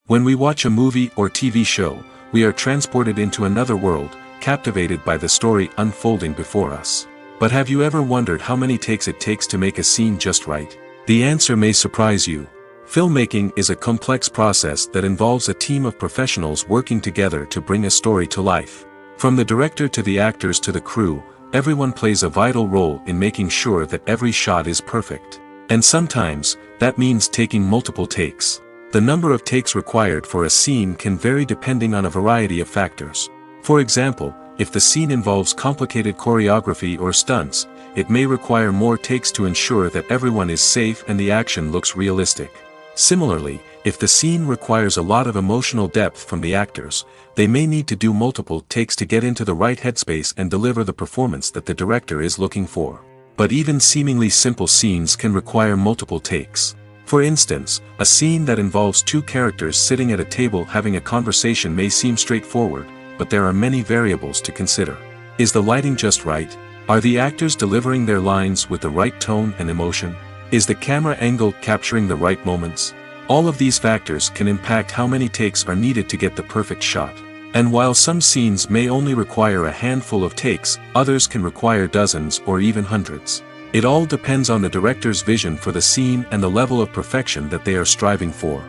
When we watch a movie or TV show, we are transported into another world, captivated by the story unfolding before us. But have you ever wondered how many takes it takes to make a scene just right? The answer may surprise you. Filmmaking is a complex process that involves a team of professionals working together to bring a story to life. From the director to the actors to the crew, everyone plays a vital role in making sure that every shot is perfect. And sometimes, that means taking multiple takes. The number of takes required for a scene can vary depending on a variety of factors. For example, if the scene involves complicated choreography or stunts, it may require more takes to ensure that everyone is safe and the action looks realistic. Similarly, if the scene requires a lot of emotional depth from the actors, they may need to do multiple takes to get into the right headspace and deliver the performance that the director is looking for. But even seemingly simple scenes can require multiple takes. For instance, a scene that involves two characters sitting at a table having a conversation may seem straightforward, but there are many variables to consider. Is the lighting just right? Are the actors delivering their lines with the right tone and emotion? Is the camera angle capturing the right moments? All of these factors can impact how many takes are needed to get the perfect shot. And while some scenes may only require a handful of takes, others can require dozens or even hundreds. It all depends on the director's vision for the scene and the level of perfection that they are striving for.